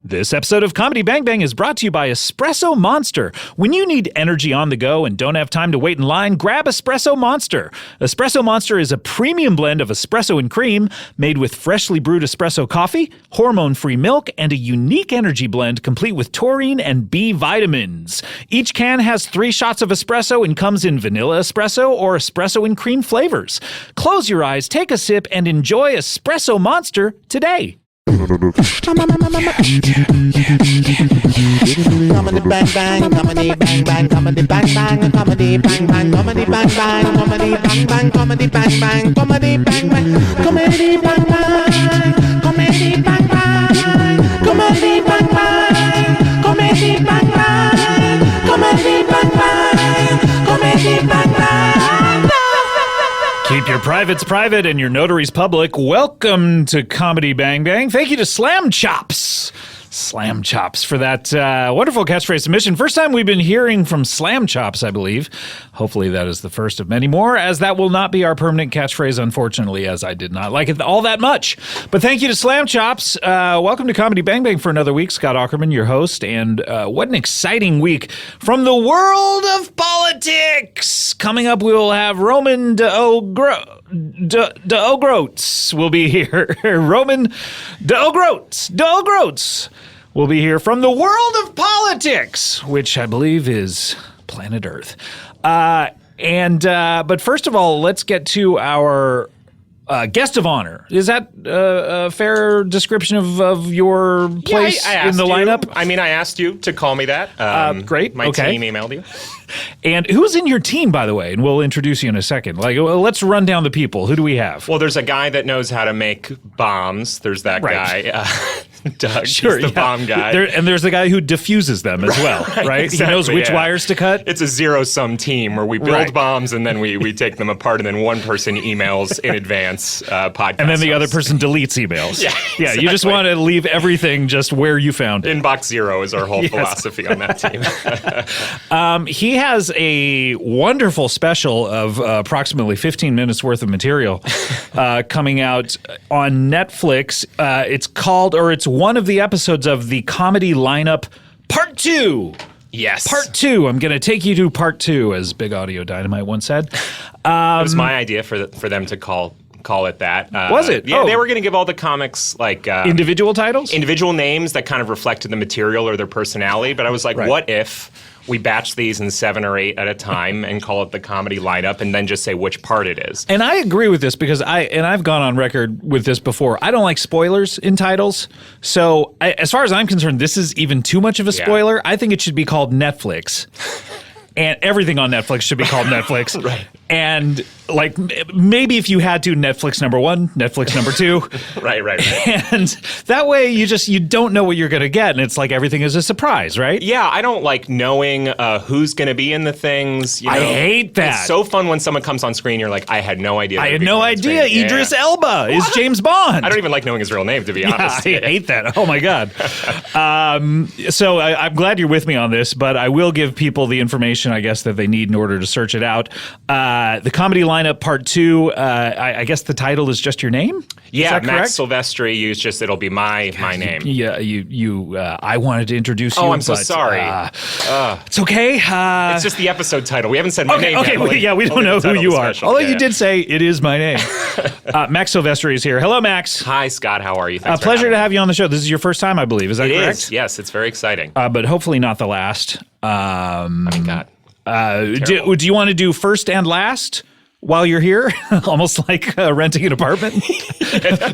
This episode of Comedy Bang Bang is brought to you by Espresso Monster. When you need energy on the go and don't have time to wait in line, grab Espresso Monster. Espresso Monster is a premium blend of espresso and cream made with freshly brewed espresso coffee, hormone-free milk, and a unique energy blend complete with taurine and B vitamins. Each can has 3 shots of espresso and comes in vanilla espresso or espresso and cream flavors. Close your eyes, take a sip, and enjoy Espresso Monster today. Comedy bang bang, comedy bang bang, comedy bang bang, comedy bang bang, comedy bang bang, comedy bang bang, comedy bang bang, comedy bang bang, comedy bang bang, comedy bang bang, comedy bang bang, comedy bang bang, comedy bang bang, comedy bang bang. Keep your privates private and your notaries public. Welcome to Comedy Bang Bang. Thank you to Slam Chops for that wonderful catchphrase submission. First time we've been hearing from Slam Chops, I believe. Hopefully that is the first of many more, as that will not be our permanent catchphrase, unfortunately, as I did not like it all that much. But thank you to Slam Chops. Welcome to Comedy Bang Bang for another week. Scott Aukerman, your host, and what an exciting week from the world of politics. Coming up, we will have Roman de Ogroats will be here. Roman de Ogroats will be here from the world of politics, which I believe is planet Earth. But first of all, let's get to our guest of honor. Is that a fair description of your place in the lineup? I asked you to call me that. Great. My team emailed you. And who's in your team, by the way? And we'll introduce you in a second. Let's run down the people. Who do we have? Well, there's a guy that knows how to make bombs. There's that guy, Doug. Sure, he's the bomb guy. And there's the guy who diffuses them as well, right? Exactly, he knows which wires to cut. It's a zero-sum team where we build bombs and then we take them apart, and then one person emails in advance podcasts. And then the other person deletes emails. Yeah, exactly. You just want to leave everything just where you found it. Inbox zero is our whole philosophy on that team. He has a wonderful special of approximately 15 minutes worth of material coming out on Netflix. It's one of the episodes of the Comedy Lineup Part 2. Yes. Part 2. I'm going to take you to Part 2, as Big Audio Dynamite once said. It was my idea for them to call it that. Was it? Yeah, they were going to give all the comics individual titles? Individual names that kind of reflected the material or their personality, but I was like, what if we batch these in 7 or 8 at a time and call it the Comedy Lineup and then just say which part it is. And I agree with this because I've gone on record with this before. I don't like spoilers in titles. So as far as I'm concerned, this is even too much of a spoiler. Yeah. I think it should be called Netflix. And everything on Netflix should be called Netflix. Right. And maybe if you had to, Netflix number 1, Netflix number 2. Right. And that way you don't know what you're going to get. And it's like everything is a surprise, right? Yeah, I don't like knowing who's going to be in the things. I hate that. It's so fun when someone comes on screen, you're like, I had no idea. I had no idea Idris Elba is James Bond. I don't even like knowing his real name, to be honest. I hate that. Oh, my God. So I'm glad you're with me on this, but I will give people the information, I guess, that they need in order to search it out. The Comedy Lineup Part 2, I guess the title is just your name? Yeah, Max Silvestri. It'll be my name. Yeah, I wanted to introduce you. Oh, I'm so sorry. It's okay. It's just the episode title. We haven't said my name yet. Okay, we don't know who you are. Although you did say it is my name. Max Silvestri is here. Hello, Max. Hi, Scott. How are you? Thanks pleasure to have you on the show. This is your first time, I believe. Is that correct? It is. Yes, it's very exciting. But hopefully not the last. God. Do you want to do first and last while you're here? Almost like renting an apartment?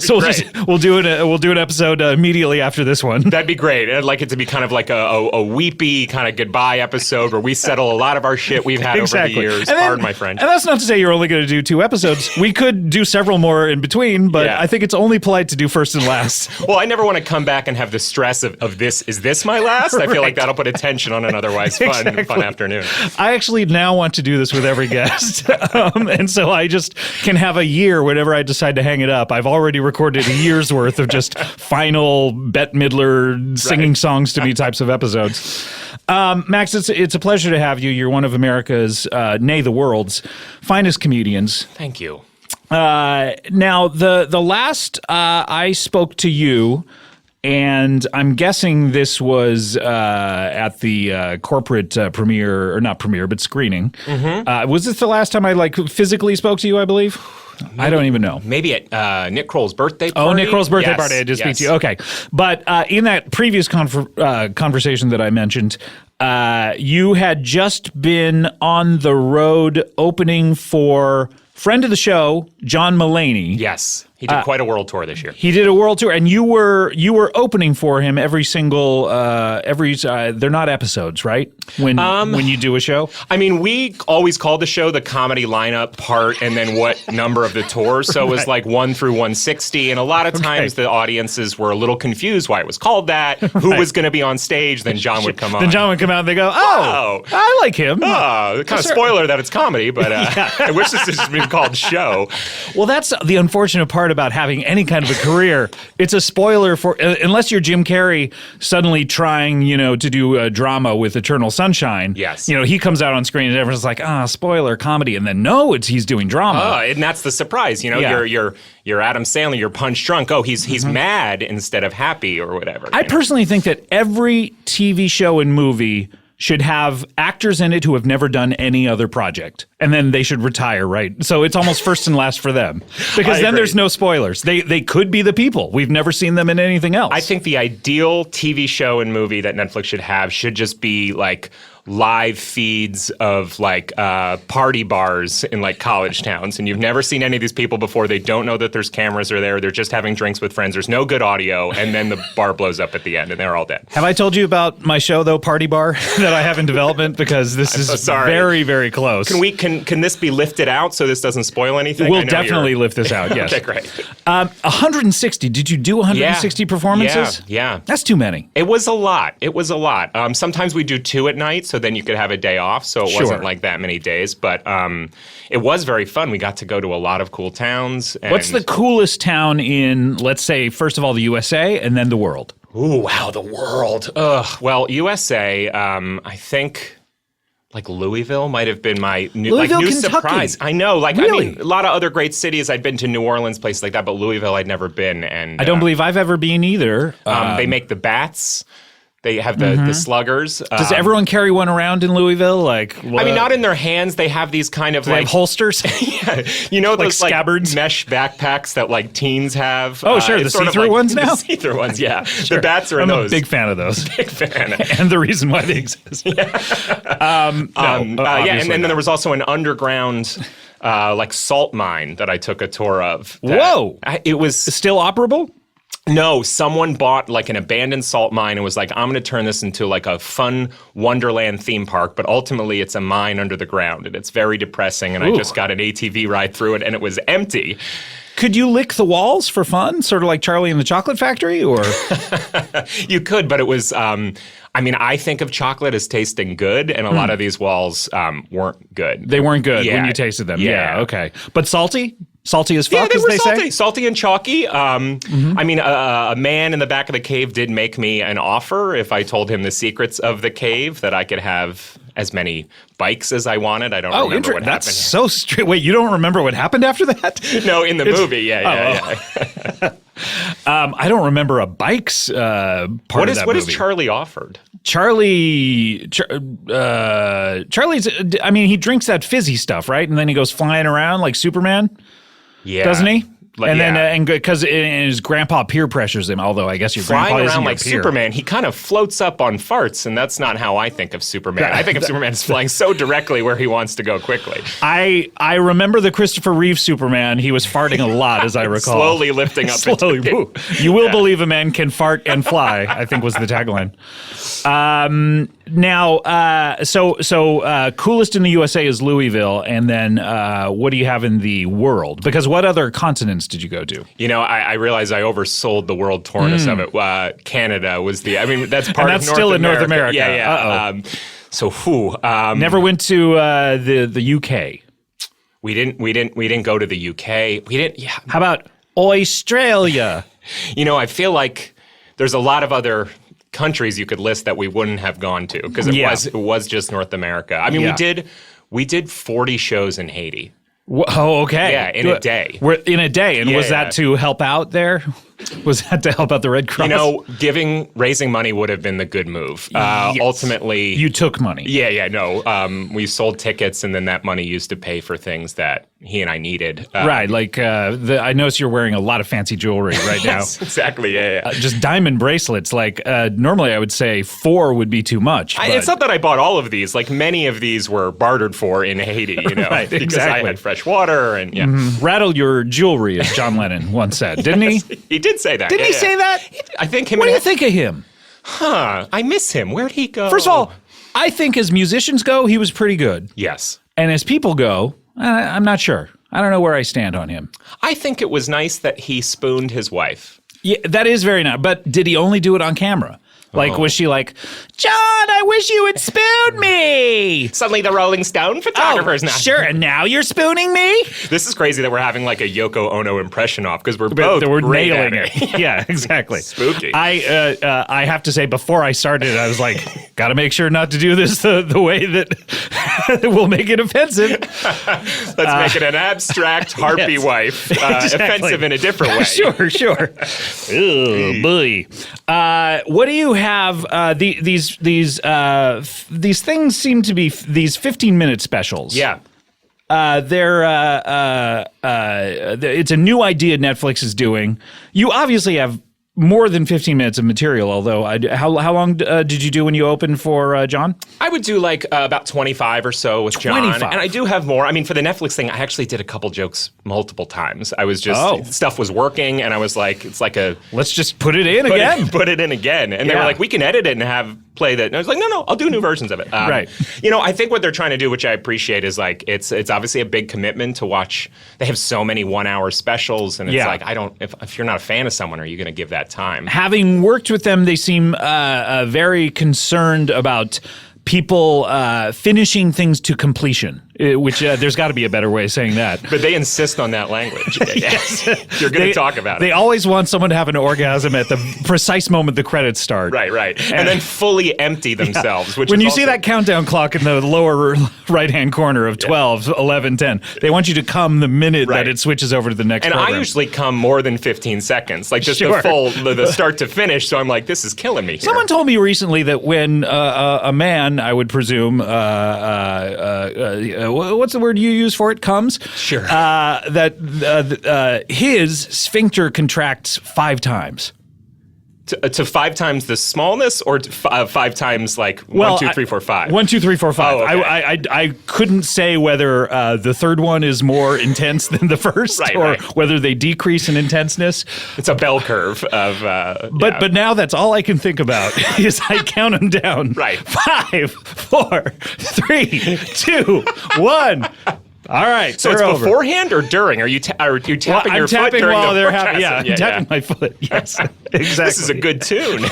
So we'll do an episode immediately after this one. That'd be great. I'd like it to be kind of like a weepy kind of goodbye episode where we settle a lot of our shit we've had over the years. Pardon my French. And that's not to say you're only going to do 2 episodes. We could do several more in between, but I think it's only polite to do first and last. Well, I never want to come back and have the stress of this. Is this my last? I feel like that'll put a tension on an otherwise fun afternoon. I actually now want to do this with every guest. And so I just can have a year whenever I decide to hang it up. I've already recorded a year's worth of just final Bette Midler singing songs to me types of episodes. Max, it's a pleasure to have you. You're one of America's, nay, the world's finest comedians. Thank you. Now, the last I spoke to you, And I'm guessing this was at the corporate premiere, or not premiere, but screening. Mm-hmm. Was this the last time I physically spoke to you, I believe? Maybe, I don't even know. Maybe at Nick Kroll's birthday party. Oh, Nick Kroll's birthday party. I did speak to you. Okay. But in that previous conversation that I mentioned, you had just been on the road opening for friend of the show, John Mulaney. Yes. He did quite a world tour this year. He did a world tour, and you were opening for him every single they're not episodes, right? When you do a show? I mean, we always called the show the comedy lineup part and then what number of the tour. So it was like 1 through 160, and a lot of times the audiences were a little confused why it was called that, who was going to be on stage, then John would come on. Then John would come out and they go, oh, I like him. Oh, kind of spoiler that it's comedy, but I wish this had just been called show. Well, that's the unfortunate part about having any kind of a career. It's a spoiler for, unless you're Jim Carrey suddenly trying, to do a drama with Eternal Sunshine. Yes. He comes out on screen and everyone's like, spoiler comedy. And then no, he's doing drama. And that's the surprise. You're Adam Sandler, you're punch drunk. Oh, he's mad instead of happy or whatever. I personally think that every TV show and movie should have actors in it who have never done any other project. And then they should retire, right? So it's almost first and last for them. Because then there's no spoilers. They could be the people. We've never seen them in anything else. I think the ideal TV show and movie that Netflix should have should just be like live feeds of party bars in college towns, and you've never seen any of these people before. They don't know that there's cameras are there. They're just having drinks with friends. There's no good audio, and then the bar blows up at the end, and they're all dead. Have I told you about my show though, Party Bar, that I have in development? Because this is very, very close. Can this be lifted out so this doesn't spoil anything? We'll definitely lift this out. Yes. Okay, great. 160. Did you do 160 performances? Yeah. That's too many. It was a lot. Sometimes we do 2 at night, so then you could have a day off. So it wasn't like that many days, but it was very fun. We got to go to a lot of cool towns. What's the coolest town in, let's say, first of all, the USA and then the world? Ooh, wow, the world. Well, USA, I think Louisville might have been my new Kentucky. surprise. I know. Really? A lot of other great cities. I'd been to New Orleans, places like that, but Louisville I'd never been. And I don't believe I've ever been either. They make the bats. They have the sluggers. Does everyone carry one around in Louisville? I mean, not in their hands. They have these kind of they have holsters. Yeah, those scabbards, mesh backpacks that teens have. Oh, sure, the see-through ones now. The see-through ones, yeah. Sure. The bats are in those. I'm a big fan of those. Big fan, and the reason why they exist. And then there was also an underground. Salt mine that I took a tour of. Whoa! It was still operable? No, someone bought an abandoned salt mine and was like, I'm going to turn this into a fun Wonderland theme park, but ultimately it's a mine under the ground, and it's very depressing, and I just got an ATV ride through it, and it was empty. Could you lick the walls for fun, sort of like Charlie and the Chocolate Factory, or? You could, but it was, I think of chocolate as tasting good, and a lot of these walls weren't good. They weren't good when you tasted them. Yeah, okay. But salty? Salty as fuck, as they say? Yeah, salty and chalky. A man in the back of the cave did make me an offer if I told him the secrets of the cave, that I could have as many bikes as I wanted. I don't remember what happened. That's so strange. Wait, you don't remember what happened after that? No, in the movie, yeah. I don't remember a bikes part of that movie. What is Charlie offered? Charlie's, he drinks that fizzy stuff, right? And then he goes flying around like Superman. Yeah. Doesn't he? Then because his grandpa peer pressures him, although I guess your grandpa flying isn't around your like peer. Superman, he kind of floats up on farts, and that's not how I think of Superman. I think of Superman as flying so directly where he wants to go quickly. I remember the Christopher Reeve Superman. He was farting a lot, as I recall. Slowly lifting up. You will believe a man can fart and fly, I think was the tagline. Coolest in the USA is Louisville, and then what do you have in the world? Because what other continents did you go to? I realize I oversold the world tournament of it. Canada was that's part and that's of North still America. in North America. Yeah. Never went to the UK. We didn't go to the UK. We didn't. Yeah. How about Australia? I feel like there's a lot of other countries you could list that we wouldn't have gone to because it was just North America. We did 40 shows in Haiti. Oh, okay. Yeah, in a day. In a day, and was that to help out there? Was that to help out the Red Cross? Raising money would have been the good move. Yes. Ultimately, You took money. No. We sold tickets, and then that money used to pay for things that he and I needed. Right, like I notice you're wearing a lot of fancy jewelry right now. Yes, exactly. Yeah. Just diamond bracelets. Like normally, I would say 4 would be too much. It's not that I bought all of these. Like many of these were bartered for in Haiti. Right, because exactly. I had fresh water and yeah. Rattle your jewelry, as John Lennon once said, didn't he? He did say that. Didn't he say that? I think him. What do you think of him? I miss him. Where'd he go? First of all, I think as musicians go, he was pretty good. Yes. And as people go, I'm not sure. I don't know where I stand on him. I think it was nice that he spooned his wife. Yeah, that is very nice. But did he only do it on camera? Like, was she like, John, I wish you would spoon me? Suddenly the Rolling Stone photographer's now. Sure, and now you're spooning me? This is crazy that we're having like a Yoko Ono impression off because we're both great nailing at it. Yeah, exactly. Spooky. I have to say, before I started, I was like, got to make sure not to do this the way that will make it offensive. Let's make it an abstract harpy Yes. wife, Exactly. offensive in a different way. Sure. Oh, boy. What do you have? These things seem to be these 15-minute specials. Yeah. It's a new idea Netflix is doing. You obviously have more than 15 minutes of material, although how long did you do when you opened for John? I would do like about 25 or so with John. 25. And I do have more. I mean, for the Netflix thing, I actually did a couple jokes multiple times. I was just, stuff was working, and I was like, it's like a... Let's just put it in again. Put it in again. And they were like, we can edit it and have play that. And I was like, no, I'll do new versions of it. Right. I think what they're trying to do, which I appreciate, is like, it's obviously a big commitment to watch. They have so many 1-hour specials, and it's like, if you're not a fan of someone, are you going to give that time? Having worked with them, they seem very concerned about people finishing things to completion, which there's got to be a better way of saying that. But they insist on that language. Yes. You're going to talk about it. They always want someone to have an orgasm at the precise moment the credits start. Right. And then fully empty themselves. Which when is you also see that countdown clock in the lower right-hand corner of 12, 11, 10, they want you to come the minute that it switches over to the next program. I usually come more than 15 seconds, like just Sure. the start to finish. So I'm like, this is killing me here. Someone told me recently that when a man, I would presume, what's the word you use for it? Comes? Sure. That his sphincter contracts 5 times. To 5 times the smallness, or to 5 times like 1, 2, 3, 4, 5? 1, 2, 3, 4, 5. Oh, okay. I couldn't say whether the third one is more intense than the first, or whether they decrease in intenseness. It's a bell curve of. But now that's all I can think about is I count them down. Right. 5, 4, 3, 2, 1. All right, So it's over. beforehand or during? Are you tapping your foot tapping during while the they're orgasm? having. I'm tapping my foot. Yes, exactly. This is a good tune.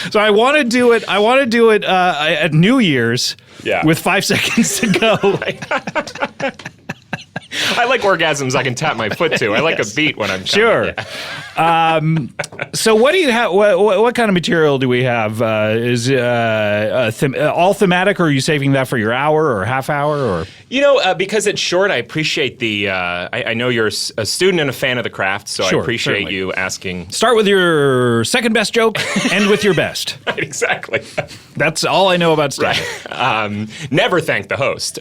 So I want to do it. At New Year's. Yeah. With 5 seconds to go. I like orgasms I can tap my foot to. I like a beat when I'm Sure. Yeah. So what do you have? What kind of material do we have? Is all thematic, or are you saving that for your hour or half hour? Or because it's short, I appreciate the. I know you're a student and a fan of the craft, so Sure, I appreciate certainly. you asking. Start with your second best joke, end with your best. Exactly. That's all I know about stand-up. Right. Never thank the host.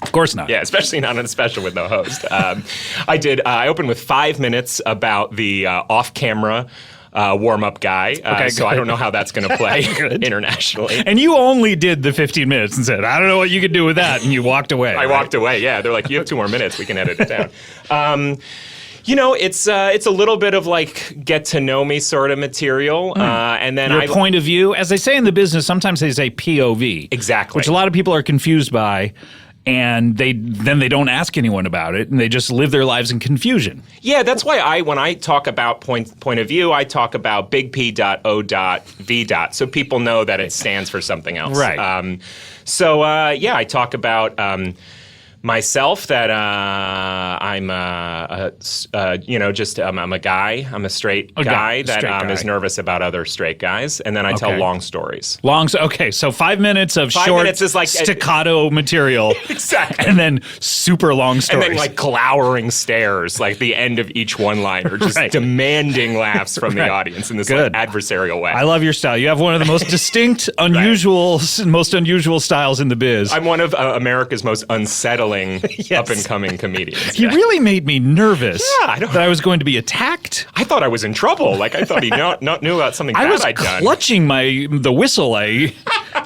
Of course not. Yeah, especially not on a special with no host. I opened with 5 minutes about the off-camera warm-up guy. So I don't know how that's going to play internationally. And you only did the 15 minutes and said, I don't know what you could do with that, and you walked away. I walked away, yeah. They're like, you have 2 more minutes. We can edit it down. It's a little bit of like get to know me sort of material, and then Your point of view, as they say in the business, sometimes they say POV. Exactly. Which a lot of people are confused by. And they don't ask anyone about it, and they just live their lives in confusion. Yeah, that's why when I talk about point of view, I talk about big P.O.V. so people know that it stands for something else. Right. I talk about Myself, that I'm I'm a guy. I'm a straight guy that is nervous about other straight guys, and then I tell long stories. Okay, so 5 minutes of short minutes is like staccato material, exactly, and then super long stories, and then like glowering stares, like the end of each one-liner, just demanding laughs from the audience in this like, adversarial way. I love your style. You have one of the most distinct, most unusual styles in the biz. I'm one of America's most unsettling up-and-coming comedians. He really made me nervous that I was going to be attacked. I thought I was in trouble. Like, I thought he not knew about something bad I'd done. I was clutching the whistle I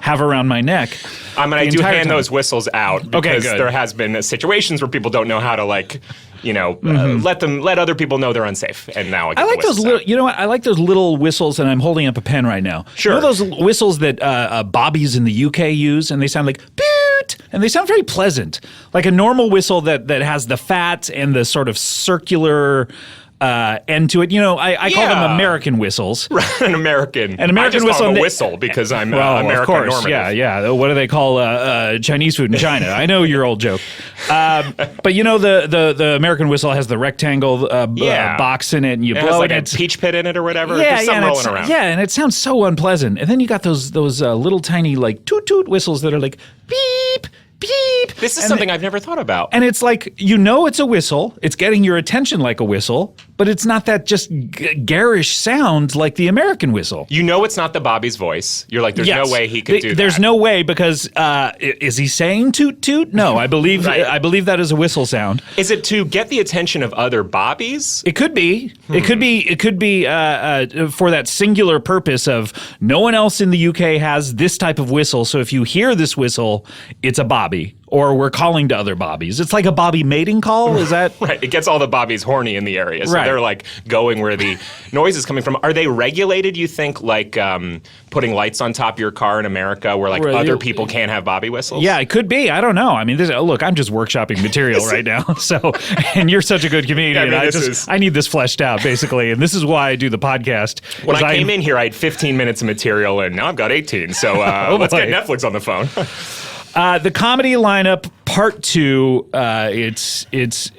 have around my neck. I do hand those whistles out because there has been situations where people don't know how to, like, let other people know they're unsafe. And now I like those little. You know what? I like those little whistles, and I'm holding up a pen right now. Sure. You know those whistles that bobbies in the UK use, and they sound like boot, and they sound very pleasant, like a normal whistle that has the fat and the sort of circular end to it. You know, I call them American whistles. An American whistle. Call them a whistle because I'm American of course, normative. Yeah. What do they call Chinese food in China? I know your old joke. But you know the American whistle has the rectangle box in it, and you blow has like it. a peach pit in it or whatever. Yeah, There's something rolling around. Yeah, and it sounds so unpleasant. And then you got those little tiny like toot toot whistles that are like beep. Beep. This is something I've never thought about. And it's like, it's a whistle. It's getting your attention like a whistle, but it's not that just garish sound like the American whistle. You know it's not the Bobby's voice. You're like, there's no way he could do that. There's no way because is he saying toot toot? No, I believe that is a whistle sound. Is it to get the attention of other Bobbies? It could be. It could be for that singular purpose of no one else in the UK has this type of whistle. So if you hear this whistle, it's a Bobby. Or we're calling to other Bobbies. It's like a Bobby mating call, is that? Right, it gets all the Bobbies horny in the area. So they're like going where the noise is coming from. Are they regulated, you think, like putting lights on top of your car in America where like other people can't have Bobby whistles? Yeah, it could be. I don't know. I mean, look, I'm just workshopping material right now. So, and you're such a good comedian. I need this fleshed out, basically. And this is why I do the podcast. When I came in here, I had 15 minutes of material, and now I've got 18. So let's get Netflix on the phone. The comedy lineup, part 2. It's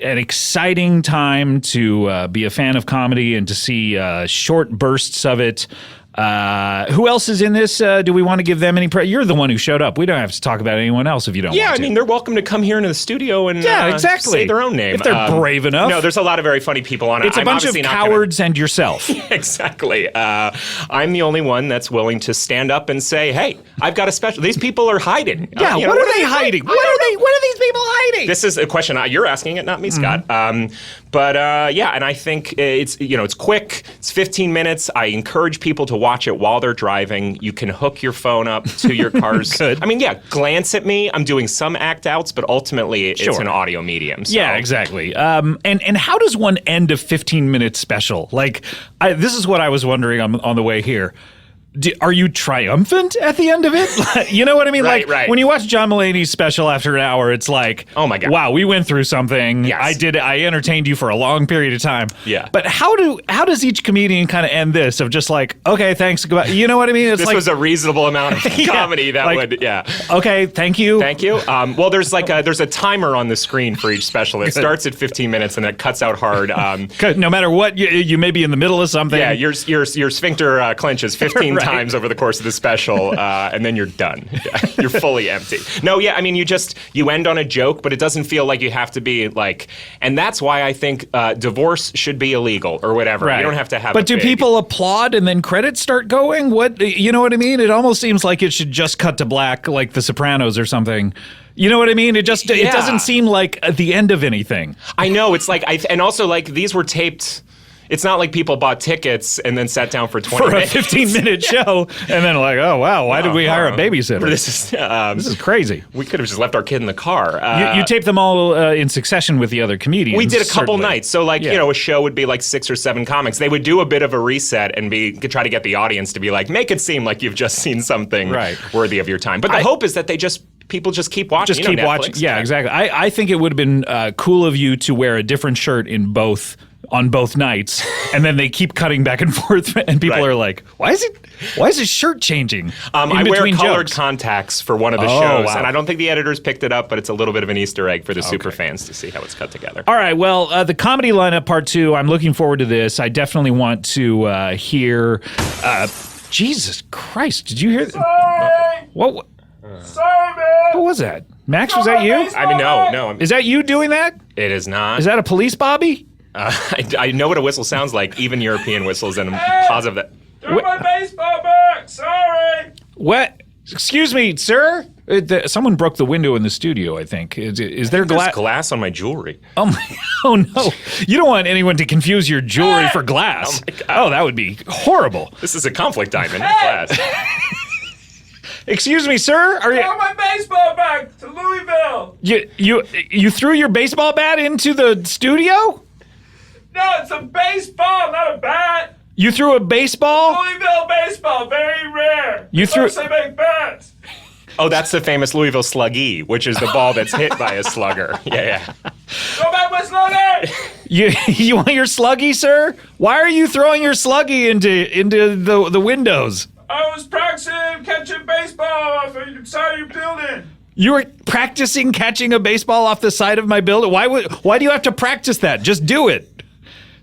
an exciting time to be a fan of comedy and to see short bursts of it. Who else is in this? Do we want to give them any You're the one who showed up. We don't have to talk about anyone else if you don't want to. Yeah, I mean, they're welcome to come here into the studio and say their own name. If they're brave enough. No, there's a lot of very funny people on it. It's a bunch of cowards and yourself. Exactly. I'm the only one that's willing to stand up and say, hey, I've got a special. These people are hiding. Yeah, what are they hiding? What are these people hiding? This is a question. You're asking it, not me, Scott. But and I think it's quick. It's 15 minutes. I encourage people to watch it while they're driving. You can hook your phone up to your car's. Good. I mean, glance at me. I'm doing some act outs, but ultimately it's an audio medium. So. Yeah, exactly. And how does one end a 15-minute special? Like, this is what I was wondering on the way here. Are you triumphant at the end of it? You know what I mean? Right. When you watch John Mulaney's special after an hour, it's like, oh my God, wow, we went through something. Yes. I entertained you for a long period of time. Yeah. But how does each comedian kind of end this of just like, okay, thanks, goodbye. You know what I mean? It's this was a reasonable amount of comedy Okay, thank you. Thank you. Well, there's a timer on the screen for each special. It starts at 15 minutes and it cuts out hard. No matter what, you may be in the middle of something. Yeah, your sphincter clenches 15 times over the course of the special, and then you're done. You're fully empty. No, I mean, you end on a joke, but it doesn't feel like you have to be like, and that's why I think divorce should be illegal or whatever. Right. You don't have to have. But do people applaud and then credits start going? What, you know what I mean? It almost seems like it should just cut to black, like The Sopranos or something. You know what I mean? It doesn't seem like the end of anything. I know. It's like, and also like these were taped. It's not like people bought tickets and then sat down for 20 minutes. For a 15-minute show, and then like, oh, wow, why did we hire a babysitter? This is crazy. We could have just left our kid in the car. You taped them all in succession with the other comedians. We did a couple nights. So like, a show would be like 6 or 7 comics. They would do a bit of a reset and try to get the audience to be like, make it seem like you've just seen something worthy of your time. But the hope is that people just keep watching. Just keep watching. Yeah, exactly. I think it would have been cool of you to wear a different shirt in both on both nights, and then they keep cutting back and forth, and people Right. are like, "Why is his shirt changing?" I wear between colored jokes? contacts for one of the Oh, shows, wow. and I don't think the editors picked it up, but it's a little bit of an Easter egg for the super fans to see how it's cut together. All right, well, the comedy lineup part 2, I'm looking forward to this. I definitely want to hear. Jesus Christ, did you hear that? Sorry! What Sorry, man! was that? Max, was that you? I mean, no, Is that you doing that? it is not. Is that a police bobby? I know what a whistle sounds like, even European whistles, and I'm positive that. Throw my baseball back! Sorry! What? Excuse me, sir? Someone broke the window in the studio, I think. Is there There's glass? glass on my jewelry. Oh, no. You don't want anyone to confuse your jewelry for glass. Oh, my God. Oh, that would be horrible. This is a conflict diamond, not glass. Excuse me, sir? Are Throw my baseball back to Louisville! you threw your baseball bat into the studio? No, it's a baseball, not a bat! You threw a baseball? Louisville baseball, very rare! You threw- Of course they make bats! Oh, that's the famous Louisville Sluggy, which is the ball that's hit by a slugger. Yeah. Go back with slugger! You want your sluggy, sir? Why are you throwing your sluggy into the windows? I was practicing catching baseball off the side of your building! You were practicing catching a baseball off the side of my building? Why do you have to practice that? Just do it.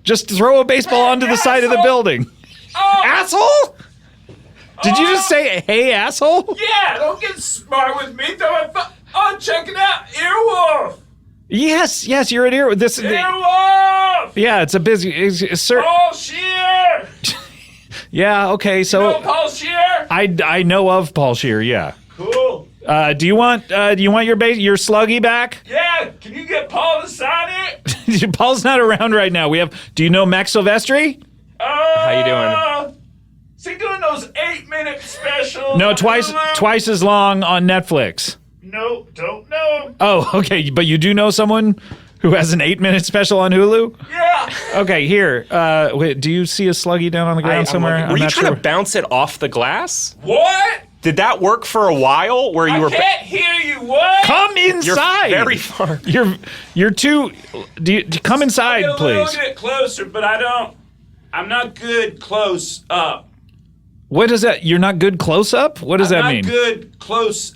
Just throw a baseball onto the side of the asshole. building. Oh! Asshole? Did you just say, hey, asshole? Yeah, don't get smart with me. Oh, check it out. Earwolf! Yes, you're an ear. Earwolf! Yeah, it's a busy. Sir. Paul Shear! Yeah, okay, You so know Paul Shear? I know of Paul Shear, yeah. Cool. Do you want your sluggy back? Yeah, can you get Paul to sign it? Paul's not around right now. Do you know Max Silvestri? How you doing? Is he doing those 8-minute specials? No, on Hulu? twice as long on Netflix. Nope, don't know him. Oh, okay, but you do know someone who has an 8-minute special on Hulu? Yeah. Okay, here. Wait, do you see a sluggy down on the ground somewhere? Were you not trying sure. to bounce it off the glass? What? Did that work for a while? Where you I were? can't hear you. What? Come You're inside. very far. You're too. Come inside, I'll get a little please. bit closer, but I'm not good close up. What does that? You're not good close up. What does that I'm mean? not good close.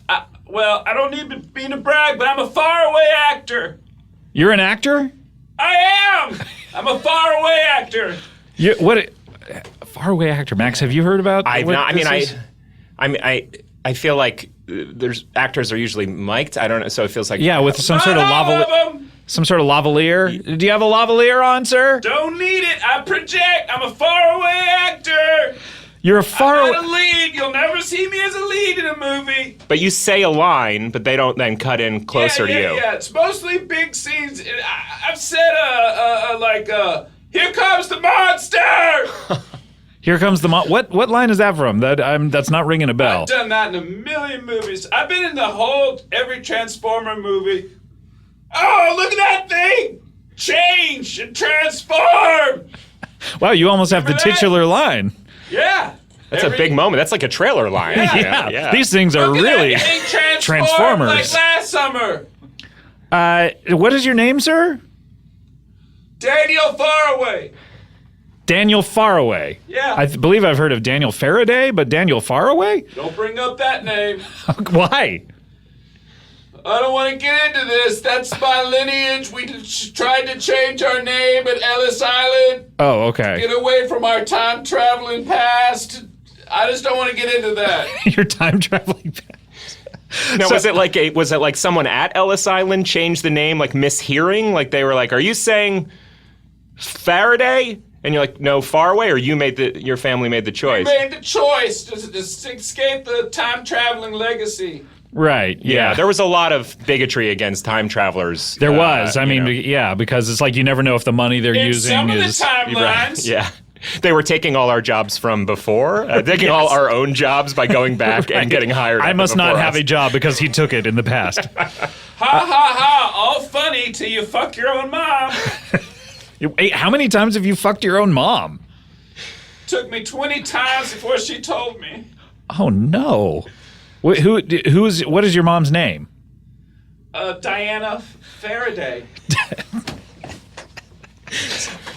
Well, I don't need to be to brag, but I'm a faraway actor. You're an actor. I am. I'm a faraway actor. Faraway actor, Max? Have you heard about? I've what not. this is? I feel like there's actors are usually mic'd. I don't know, so it feels like Yeah, with some Not sort of all of them. some sort of lavalier. Do you have a lavalier on, sir? Don't need it. I project. I'm a faraway actor. You're a I'm far. not a lead. You'll never see me as a lead in a movie. But you say a line, but they don't then cut in closer to you. Yeah, it's mostly big scenes. I've said here comes the monster. Here comes the what line is that from? That's not ringing a bell. I've done that in a million movies. I've been in every Transformer movie. Oh, look at that thing! Change and transform! Wow, you almost have the Remember that? titular line. Yeah. That's a big moment. That's like a trailer line. Yeah, these things are Look at really that thing transform Transformers. like last summer. What is your name, sir? Daniel Faraway. Daniel Faraway. Yeah. I believe I've heard of Daniel Faraday, but Daniel Faraway? Don't bring up that name. Why? I don't want to get into this. That's my lineage. We tried to change our name at Ellis Island. Oh, okay. Get away from our time traveling past. I just don't want to get into that. Your time traveling. Now, was it like someone at Ellis Island changed the name, like mishearing? Like they were like, "Are you saying Faraday?" And you're like, "No, Faraway," or your family made the choice. We made the choice to escape the time traveling legacy. Right. Yeah, there was a lot of bigotry against time travelers. There was. I you mean, know. yeah, because it's like you never know if the money they're In using some of the is. timelines. Yeah. They were taking all our jobs from before, taking all our own jobs by going back and getting hired. I must not before have us. a job because he took it in the past. Ha ha ha! All funny till you fuck your own mom. Wait, how many times have you fucked your own mom? Took me 20 times before she told me. Oh no. What is your mom's name? Diana Faraday.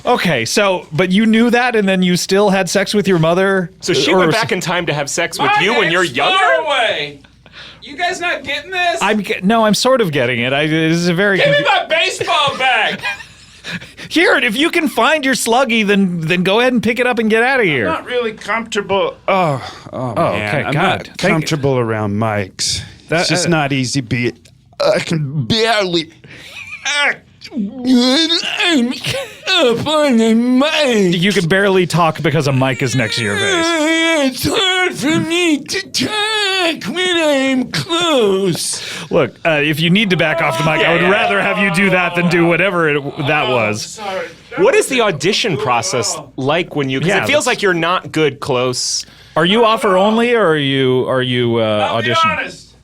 Okay, so, but you knew that, and then you still had sex with your mother? So she went back in time to have sex with you when you're younger? Far away. You guys not getting this? No, I'm sort of getting it. This is a very... Give me my baseball bag. Here, if you can find your Sluggy, then go ahead and pick it up and get out of here. I'm not really comfortable. Oh man. okay, I'm God. not comfortable around mics. It's just not easy. I can barely act when I'm up on the mic. You can barely talk because a mic is next to your face. It's hard for me to talk when I'm close. Look, if you need to back off the mic, I would rather have you do that than do whatever that was. Sorry. What is the audition process like when you? Because it feels like you're not good close. Are you offer only, or are you I'll be auditioning? honest.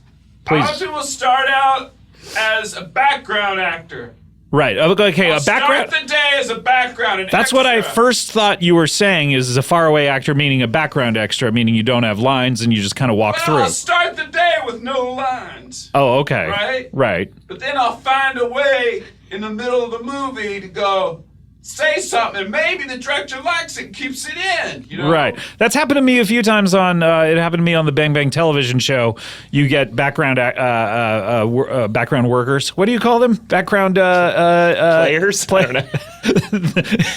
Please. Most people start out as a background actor. Right. Okay. A background. Start the day as a background. That's what I first thought you were saying. Is a faraway actor, meaning a background extra, meaning you don't have lines and you just kind of walk through. I'll start the day with no lines. Oh, okay. Right? Right. But then I'll find a way in the middle of the movie to go say something, and maybe the director likes it and keeps it in. You know? Right. That's happened to me a few times on. It happened to me on the Bang Bang television show. You get background background workers. What do you call them? Background Players? I don't know.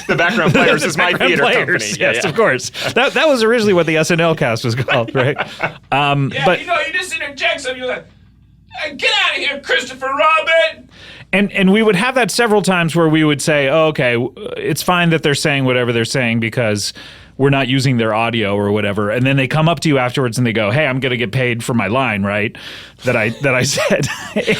The background players is my theater company. Yes, of course. That was originally what the SNL cast was called, right? Yeah, but you just interject something. You're like, "Hey, get out of here, Christopher Robin." And we would have that several times where we would say, oh, okay, it's fine that they're saying whatever they're saying because we're not using their audio or whatever. And then they come up to you afterwards and they go, hey, I'm going to get paid for my line, right? That I said.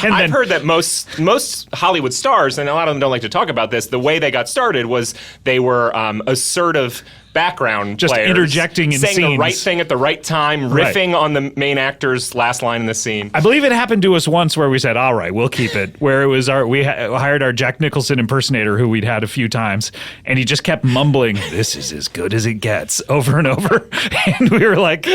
And I've heard that most Hollywood stars, and a lot of them don't like to talk about this, the way they got started was they were assertive background just players, interjecting in saying scenes. the right thing at the right time, riffing on the main actor's last line in the scene. I believe it happened to us once where we said, all right, we'll keep it. Where it was we hired our Jack Nicholson impersonator who we'd had a few times, and he just kept mumbling, this is as good as it gets, over and over. And we were like,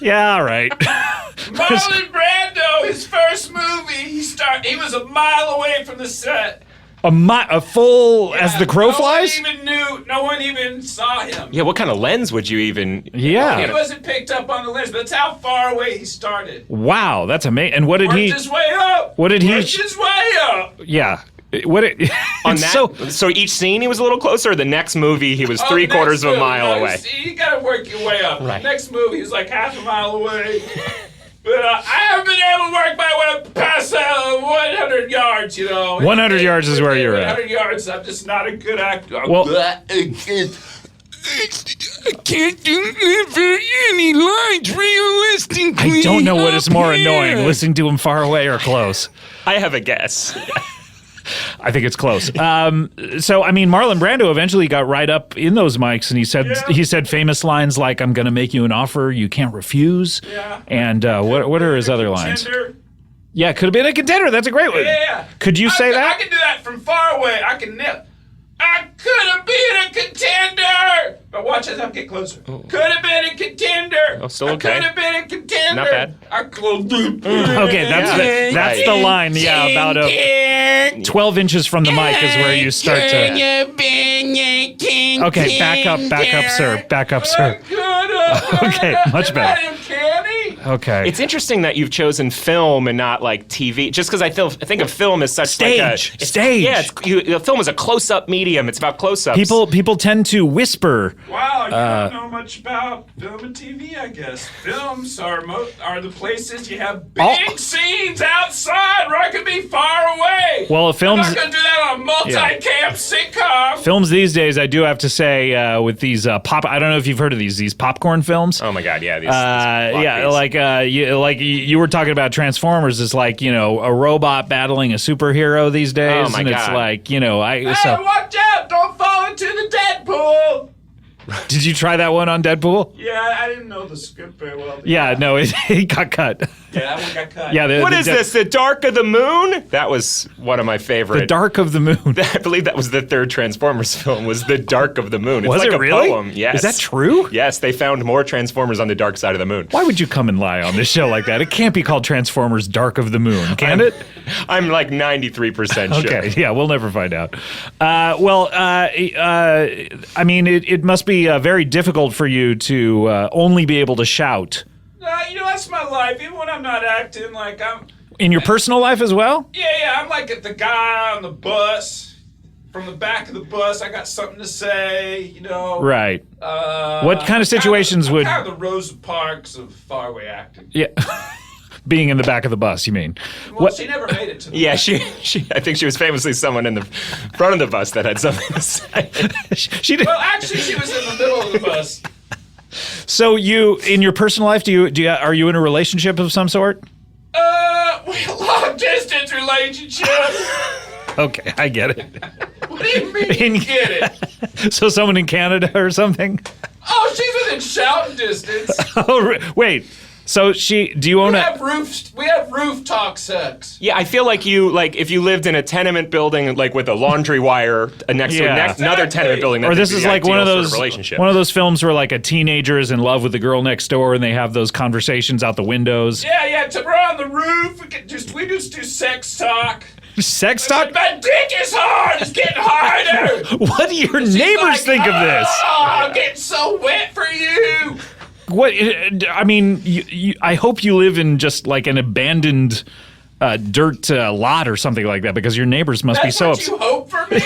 yeah, all right. Marlon Brando, his first movie, he was a mile away from the set. A full as the crow flies? No one even saw him. Yeah, what kind of lens would you even... Yeah. He wasn't picked up on the list, but that's how far away he started. Wow, that's amazing. And what did Worked he... his way up. What did he... Worked his way up. Yeah. On that, so each scene he was a little closer. The next movie he was three-quarters of a mile away. You got to work your way up. Right. Next movie is like half a mile away. But I haven't been able to work my way past 100 yards, you know. 100 yards is where you're at. 100 yards, I'm just not a good actor. Well, I can't deliver any lines realistically. I don't know what is more up here. annoying, listening to him far away or close. I have a guess. I think it's close. So, I mean, Marlon Brando eventually got right up in those mics, and he said famous lines like, I'm going to make you an offer you can't refuse. Yeah. And what are his other lines? Contender. Yeah, could have been a contender. That's a great one. Yeah. Could you say that? I can do that from far away. I can nip. I could have been a contender. But watch as I get closer. Could have been a contender. Oh, still okay. Could have been a contender. Not bad. Okay, that's the line. Yeah, about 12 inches from the mic is where you start to. Okay, back up, sir. Back up, sir. Okay, much better. Okay. It's interesting that you've chosen film and not like TV, just because I think of film as such Stage. like a Stage. Yeah, film is a close-up medium. It's about close-ups. People tend to whisper. Wow, you don't know much about film and TV, I guess. Films are the places you have big scenes outside where I can be far away. Well, I'm not going to do that on a multi-cam sitcom. Films these days, I do have to say, with these I don't know if you've heard of these popcorn films. Oh my God, yeah. You were talking about Transformers. It's like, a robot battling a superhero these days. Oh my and God. It's like, Hey, watch out! Don't fall into the Deadpool. Did you try that one on Deadpool? Yeah, I didn't know the script very well. Yeah, no, it got cut. Yeah, that one got cut. Yeah, What is this? The Dark of the Moon? That was one of my favorite. The Dark of the Moon. I believe that was the third Transformers film. Was The Dark of the Moon? It's Was like it a really? poem. Yes. Is that true? Yes, they found more Transformers on the dark side of the moon. Why would you come and lie on this show like that? It can't be called Transformers Dark of the Moon, can it? I'm like 93% sure. Okay, yeah, we'll never find out. I mean, it must be very difficult for you to only be able to shout. That's my life. Even when I'm not acting, like I'm. In your personal life as well? Yeah, I'm like the guy on the bus. From the back of the bus, I got something to say, Right. What kind of situations would... kind of the Rosa Parks of faraway acting. Yeah. Being in the back of the bus, you mean? Well, she never made it to the Yeah, she. I think she was famously someone in the front of the bus that had something to say. She did. Well, actually, she was in the middle of the bus. So you, in your personal life, are you in a relationship of some sort? Long distance relationship. Okay, I get it. What do you mean you get it? So someone in Canada or something? Oh, she's within shouting distance. Oh, wait. So do you own We have roof talk sex. Yeah, I feel like if you lived in a tenement building, like with a laundry wire next to another tenement building, or this is like one of those relationship. one of those films where like a teenager is in love with the girl next door and they have those conversations out the windows. Yeah. We're on the roof. We just do sex talk. Sex talk? My dick is hard. It's getting harder. What do your neighbors She's like, think of this? Oh, I'm getting so wet for you. What? I mean, I hope you live in just like an abandoned dirt lot or something like that, because your neighbors must be so That's what you hope for me?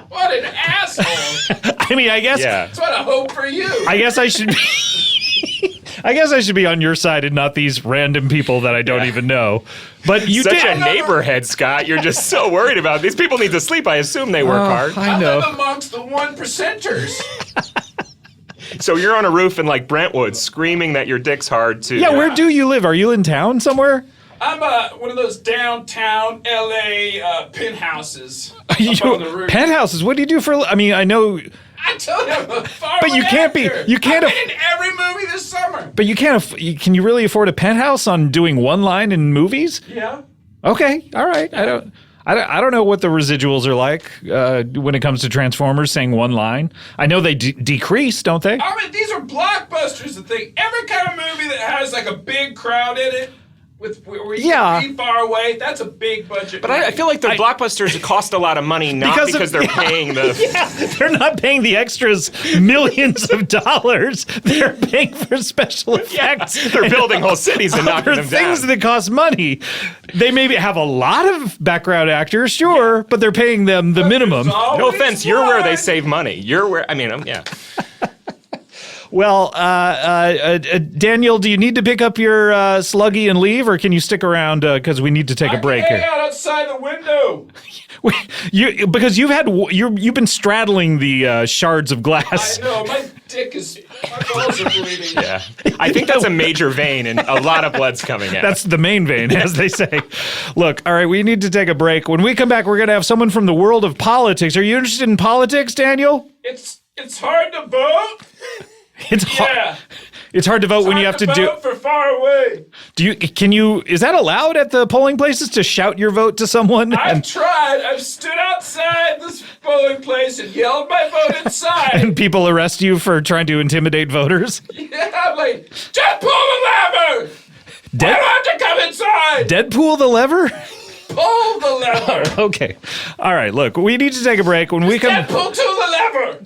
What an asshole. I mean, I guess. Yeah. That's what I hope for you. I guess I should. I guess I should be on your side and not these random people that I don't even know. But you Such did. a neighborhead, Scott. You're just so worried about these people need to sleep. I assume they work hard. I know. live amongst the 1%ers. So you're on a roof in like Brentwood, screaming that your dick's hard too. Yeah, where do you live? Are you in town somewhere? I'm one of those downtown LA penthouses. Are you, up on the roof. penthouses. What do you do for? I mean, I know, I told you, I'm a faraway but you can't be. actor. You can't. I've been in every movie this summer. But you can't. Can you really afford a penthouse on doing one line in movies? Yeah. Okay, all right. I don't know what the residuals are like when it comes to Transformers saying one line. I know they decrease, don't they? I mean, these are blockbusters. The thing, every kind of movie that has like a big crowd in it, where you can be far away, that's a big budget. But I feel like the blockbusters cost a lot of money, not because they're paying the. Yeah, they're not paying the extras millions of dollars. They're paying for special effects. They're building whole cities and knocking them down. Things that cost money. They maybe have a lot of background actors, sure, but they're paying them the minimum. No offense, you're where they save money. You're where, yeah. Well, Daniel, do you need to pick up your sluggy and leave, or can you stick around because we need to take a break hang here? out outside the window. Because you've been straddling the shards of glass. I know, my balls are bleeding. Yeah. I think that's a major vein and a lot of blood's coming out. That's the main vein, as they say. Look, all right, we need to take a break. When we come back, we're going to have someone from the world of politics. Are you interested in politics, Daniel? It's hard to vote. It's hard. It's hard to vote when you have to vote for far away. Is that allowed at the polling places to shout your vote to someone? I've tried. I've stood outside this polling place and yelled my vote inside. And people arrest you for trying to intimidate voters? Yeah, I'm like, just pull the lever. I don't have to come inside. Deadpool the lever? Pull the lever. Okay. All right, look, we need to take a break. When we come Deadpool to the lever.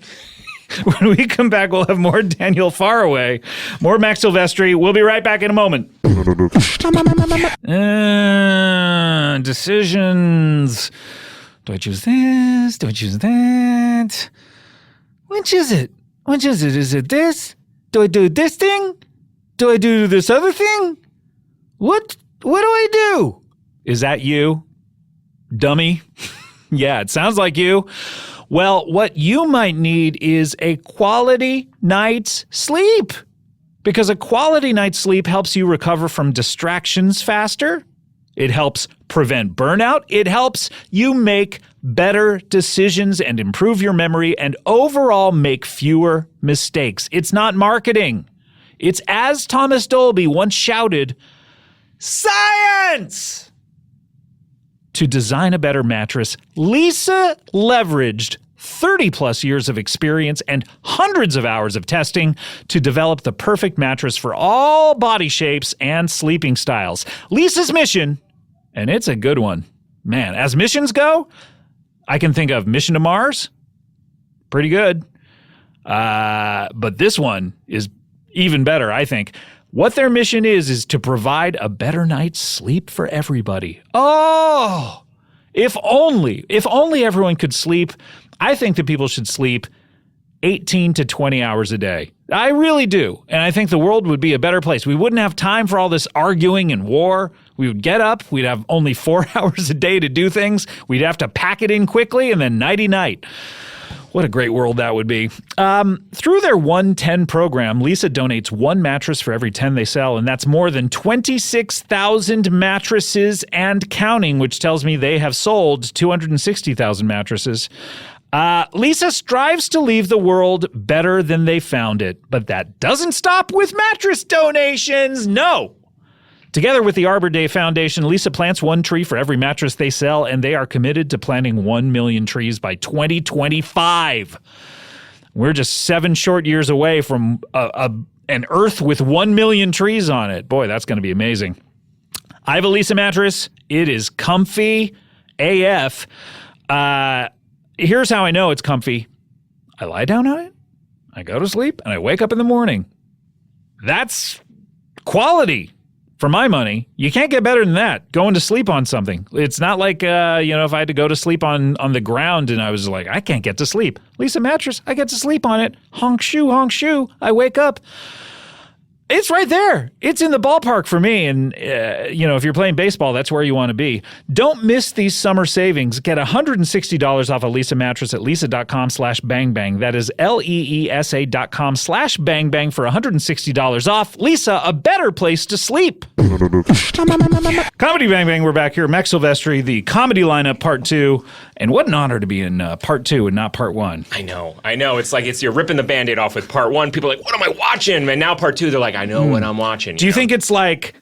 When we come back, we'll have more Daniel Faraway, more Max Silvestri. We'll be right back in a moment. Decisions. Do I choose this? Do I choose that? Which is it? Which is it? Is it this? Do I do this thing? Do I do this other thing? What do I do? Is that you, dummy? Yeah, it sounds like you. Well, what you might need is a quality night's sleep, because a quality night's sleep helps you recover from distractions faster. It helps prevent burnout. It helps you make better decisions and improve your memory and overall make fewer mistakes. It's not marketing. It's as Thomas Dolby once shouted, "Science!" To design a better mattress, Lisa leveraged 30-plus years of experience and hundreds of hours of testing to develop the perfect mattress for all body shapes and sleeping styles. Lisa's mission, and it's a good one. Man, as missions go, I can think of Mission to Mars. Pretty good. But this one is even better, I think. What their mission is to provide a better night's sleep for everybody. Oh, if only everyone could sleep. I think that people should sleep 18 to 20 hours a day. I really do. And I think the world would be a better place. We wouldn't have time for all this arguing and war. We would get up. We'd have only 4 hours a day to do things. We'd have to pack it in quickly and then nighty-night. What a great world that would be. Through their 110 program, Lisa donates one mattress for every 10 they sell, and that's more than 26,000 mattresses and counting, which tells me they have sold 260,000 mattresses. Lisa strives to leave the world better than they found it, but that doesn't stop with mattress donations. No. Together with the Arbor Day Foundation, Lisa plants one tree for every mattress they sell, and they are committed to planting 1 million trees by 2025. We're just 7 short years away from an Earth with 1 million trees on it. Boy, that's going to be amazing. I have a Lisa mattress. It is comfy AF. Here's how I know it's comfy. I lie down on it, I go to sleep, and I wake up in the morning. That's quality. For my money, you can't get better than that, going to sleep on something. It's not like, if I had to go to sleep on the ground and I was like, I can't get to sleep. Lisa mattress, I get to sleep on it. Honk shoe, I wake up. It's right there. It's in the ballpark for me. And, if you're playing baseball, that's where you want to be. Don't miss these summer savings. Get $160 off a Lisa mattress at lisa.com/bangbang. That is LEESA.com/bangbang for $160 off. Lisa, a better place to sleep. Comedy Bang Bang, we're back here. Max Silvestri, the comedy lineup, part 2. And what an honor to be in part 2 and not part 1. I know. It's like you're ripping the Band-Aid off with part 1. People are like, what am I watching? And now part 2, they're like, I know what I'm watching. Do you think it's like,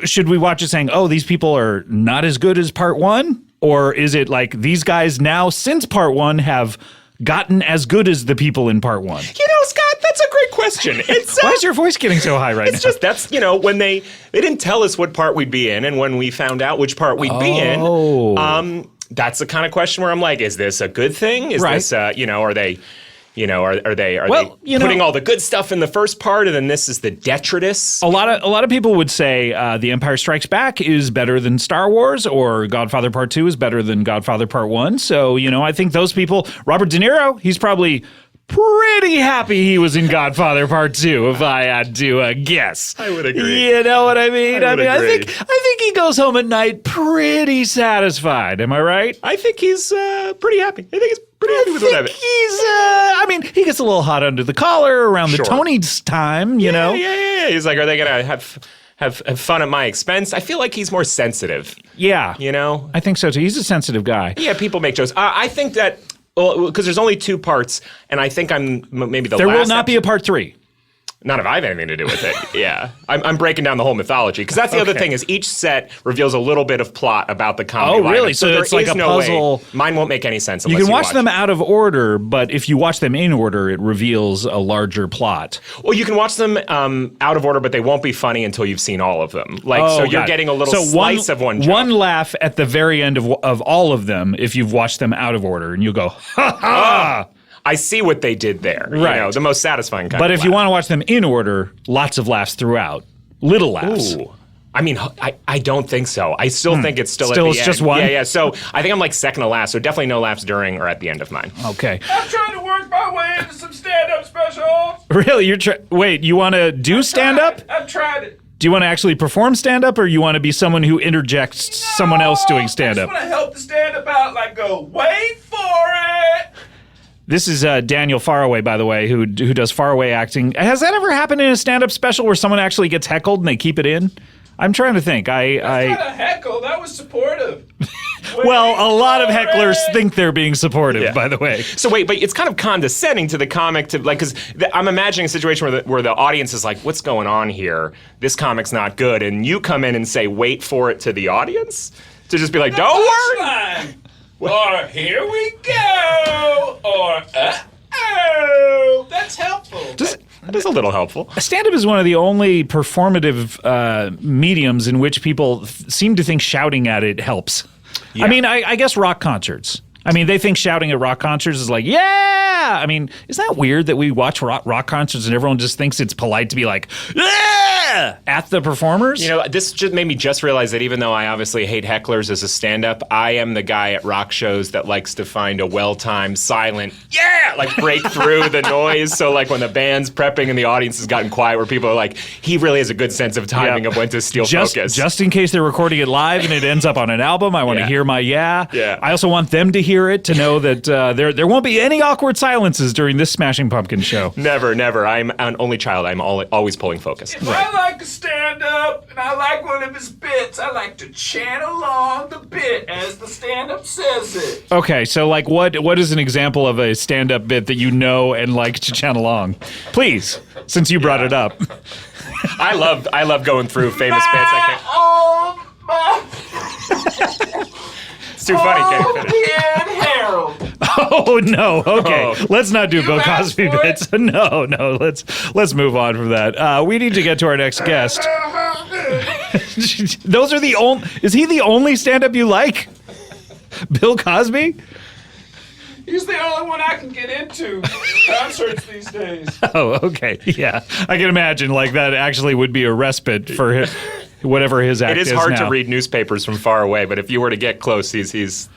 should we watch it saying, oh, these people are not as good as part 1? Or is it like these guys now, since part 1, have gotten as good as the people in part 1? Scott, that's a great question. Why is your voice getting so high right now? It's just, that's, when they didn't tell us what part we'd be in, and when we found out which part we'd be in, that's the kind of question where I'm like, is this a good thing? Is this, are they... are they putting all the good stuff in the first part, and then this is the detritus? A lot of people would say The Empire Strikes Back is better than Star Wars, or Godfather Part 2 is better than Godfather Part 1. So, I think those people, Robert De Niro, he's probably pretty happy he was in Godfather Part 2, if I had to guess. I would agree. You know what I mean? I think he goes home at night pretty satisfied. Am I right? I think he's pretty happy. I think he's pretty happy with what I've he gets a little hot under the collar around the Tonys time, you know? Yeah. He's like, are they going to have fun at my expense? I feel like he's more sensitive. Yeah. I think so, too. He's a sensitive guy. Yeah, people make jokes. I think that... Well, because there's only 2 parts, and I think I'm maybe the last... There will not be a part 3. Not if I have anything to do with it. Yeah. I'm breaking down the whole mythology. Because that's the other thing, is each set reveals a little bit of plot about the comedy lineup. Oh, really? So it's like a puzzle. Mine won't make any sense unless you can watch them out of order, but if you watch them in order, it reveals a larger plot. Well, you can watch them out of order, but they won't be funny until you've seen all of them. So you're getting a little slice of one joke. One laugh at the very end of all of them if you've watched them out of order, and you go, ha ha! I see what they did there. Right. The most satisfying kind But of if laugh. you want to watch them in order, lots of laughs throughout. Little laughs. Ooh. I mean, I don't think so. I still think it's still at the Still, end. it's just one? Yeah. So I think I'm like second to last, so definitely no laughs during or at the end of mine. Okay. I'm trying to work my way into some stand-up specials. Really? Wait, you want to do stand-up? I've tried it. Do you want to actually perform stand-up, or you want to be someone who interjects someone else doing stand-up? I just want to help the stand-up out, go, wait for it. This is Daniel Faraway, by the way, who does faraway acting. Has that ever happened in a stand-up special where someone actually gets heckled and they keep it in? I'm trying to think. That's not a heckle. That was supportive. Well, a lot of hecklers think they're being supportive, by the way. So wait, but it's kind of condescending to the comic to like, because I'm imagining a situation where the audience is like, "What's going on here? This comic's not good," and you come in and say, "Wait for it," to the audience to just be like, "Don't worry." Punchline. Or here we go. Or oh, that's helpful. That is a little helpful. Stand-up is one of the only performative mediums in which people seem to think shouting at it helps. Yeah. I mean, I guess rock concerts. I mean, they think shouting at rock concerts is like, yeah! I mean, is that weird that we watch rock concerts and everyone just thinks it's polite to be like, yeah! At the performers? You know, this just made me just realize that even though I obviously hate hecklers as a stand-up, I am the guy at rock shows that likes to find a well-timed, silent, yeah! Like break through the noise. So like when the band's prepping and the audience has gotten quiet where people are like, he really has a good sense of timing of when to steal focus. Just in case they're recording it live and it ends up on an album, I want to hear my yeah. Yeah. I also want them to hear it to know that there won't be any awkward silences during this Smashing Pumpkins show. Never, never. I'm an only child. I'm always pulling focus. If I like to stand up and I like one of his bits, I like to chant along the bit as the stand-up says it. Okay, so like what is an example of a stand-up bit that you know and like to chant along? Please, since you brought it up. I love going through famous bits. It's too funny, can't finish. Harold. Oh no! Okay, Oh. let's not do Bill asked Cosby for it. bits. No, let's move on from that. We need to get to our next guest. Those are the only. Is he the only stand-up you like? Bill Cosby? He's the only one I can get into concerts these days. Oh, okay. Yeah, I can imagine like that actually would be a respite for him, whatever his act It is is hard now. to read newspapers from far away, but if you were to get close, he's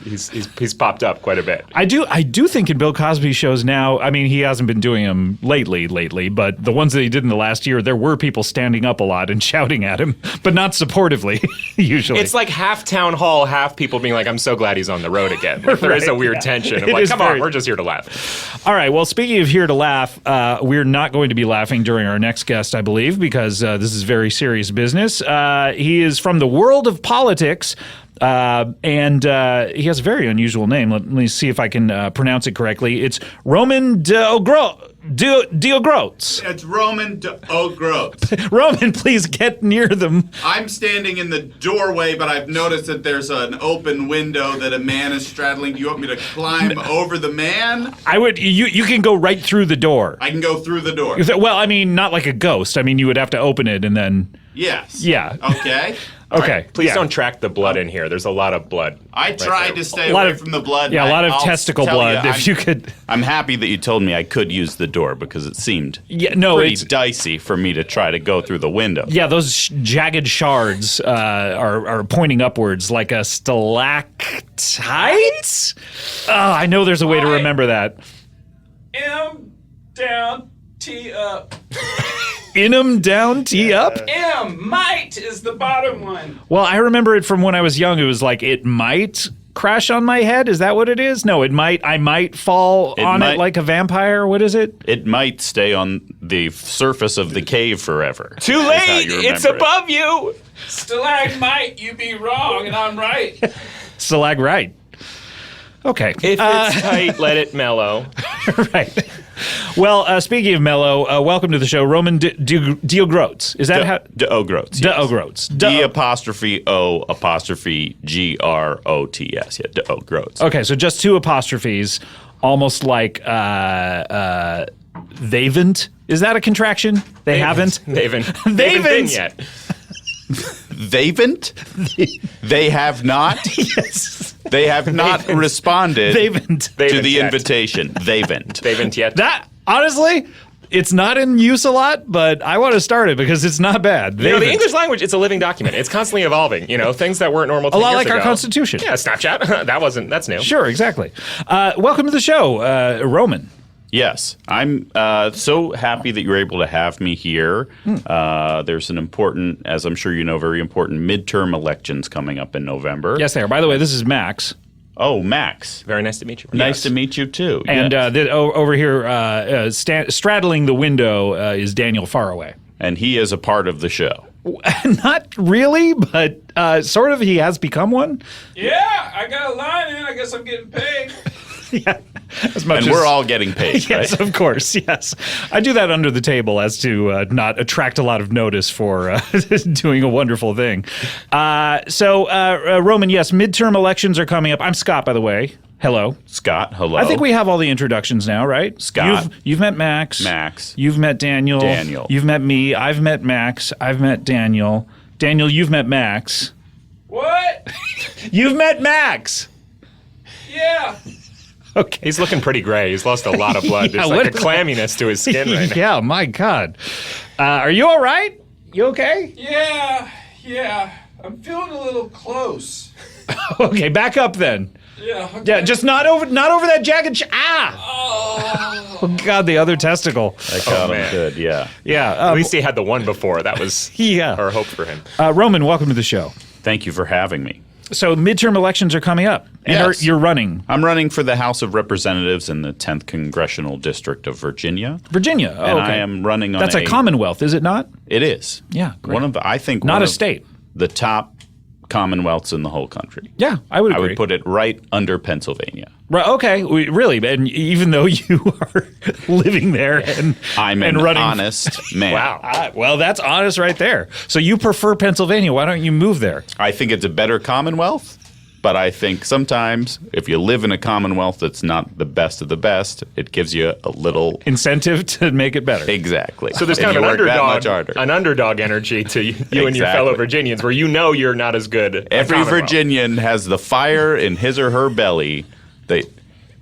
popped up quite a bit. I do think in Bill Cosby shows now, I mean, he hasn't been doing them lately, but the ones that he did in the last year, there were people standing up a lot and shouting at him, but not supportively, usually. It's like half town hall, half people being like, "I'm so glad he's on the road again." Like, there is a weird tension of It like, is "Come very- on, we're just here to laugh." All right, well, speaking of here to laugh, we're not going to be laughing during our next guest, I believe, because this is very serious business. He is from the world of politics. And he has a very unusual name. Let me see if I can pronounce it correctly. It's Roman Diogrotz. It's Roman O'Groats. Roman, please get near them. I'm standing in the doorway, but I've noticed that there's an open window that a man is straddling. Do you want me to climb over the man? I would. You can go right through the door. I can go through the door. Well, I mean, not like a ghost. I mean, you would have to open it and then. Yes. Yeah. Okay. Okay. Please yeah. don't track the blood in here. There's a lot of blood. I tried there. to stay A lot away of- from the blood. Yeah, a lot of I'll testicle tell blood. You, If you could. I'm happy that you told me I could use the door because it seemed Yeah. No. pretty It's. dicey for me to try to go through the window. Yeah, those jagged shards are pointing upwards like a stalactite. Oh, I know there's a way to remember that. M down, T up. In 'em down, tee up. M, might is the bottom one. Well, I remember it from when I was young. It was like it might crash on my head. Is that what it is? No, it might. I might fall on it might. like a vampire. What is it? It might stay on the surface of the cave forever. Too is how late. you It's remember it. above you. Stalagmite, you be wrong, and I'm right. Stalagmite. Okay. If it's tight, let it mellow. Right. Well, speaking of mellow, welcome to the show, Roman Diogrotz. Is that how? O'Groats. Diogrotz. D apostrophe O apostrophe Grots. Yeah, O'Groats. Okay, so just two apostrophes, almost like they'vent. Is that a contraction? They haven't? They haven't They been haven't. yet. They'vent? They have not? Yes. They have not responded They'vent. to They'vent the yet. invitation. They'vent. They haven't yet. That, honestly, it's not in use a lot, but I want to start it because it's not bad. You know, the They'vent. English language, it's a living document. It's constantly evolving. You know, things that weren't normal 10 A lot years like our ago. Constitution. Yeah, Snapchat. That's new. Sure, exactly. Welcome to the show, Roman. Yes, I'm so happy that you're able to have me here. There's an important, as I'm sure you know, very important midterm elections coming up in November. Yes, they are. By the way, this is Max. Oh, Max. Very nice to meet you. Nice to meet you, too. And Yes. over here, straddling the window is Daniel Faraway. And he is a part of the show. Not really, but sort of. He has become one. Yeah, I got a line in. I guess I'm getting paid. Yeah, as much And as we're all getting paid, yes, right? of course. Yes, I do that under the table as to not attract a lot of notice for doing a wonderful thing. So, Roman, yes, midterm elections are coming up. I'm Scott, by the way. Hello, Scott, hello. I think we have all the introductions now, right? Scott. You've met Max. Max. You've met Daniel. Daniel. You've met me. I've met Max. I've met Daniel. Daniel, you've met Max. What? You've met Max. Yeah. Okay. He's looking pretty gray. He's lost a lot of blood. Yeah, There's what like a is clamminess to his skin right now. Yeah, my God. Are you all right? You okay? Yeah. I'm feeling a little close. Okay, back up then. Yeah. Okay. Yeah, just not over that jacket. Oh God, the other testicle. I got him man. good, yeah. Yeah. At least he had the one before. That was Yeah. our hope for him. Roman, welcome to the show. Thank you for having me. So midterm elections are coming up, and Yes. you're running I'm running for the House of Representatives in the 10th Congressional District of Virginia. Virginia. Oh, And okay. I am running on That's a Commonwealth, is it not? It is. Yeah, great. One of the, I think Not one a of state. the top commonwealths in the whole country. Yeah, I would I agree. would put it right under Pennsylvania. Right, okay, really, and even though you are living there and I'm and an running, honest man. Wow. well, that's honest right there. So you prefer Pennsylvania? Why don't you move there? I think it's a better commonwealth, but I think sometimes if you live in a commonwealth that's not the best of the best, it gives you a little Incentive to make it better. exactly. So there's And kind of you an work that much harder. underdog energy to you and your fellow Exactly. Virginians, where you know you're not as good. at Every Commonwealth. Virginian has the fire in his or her belly that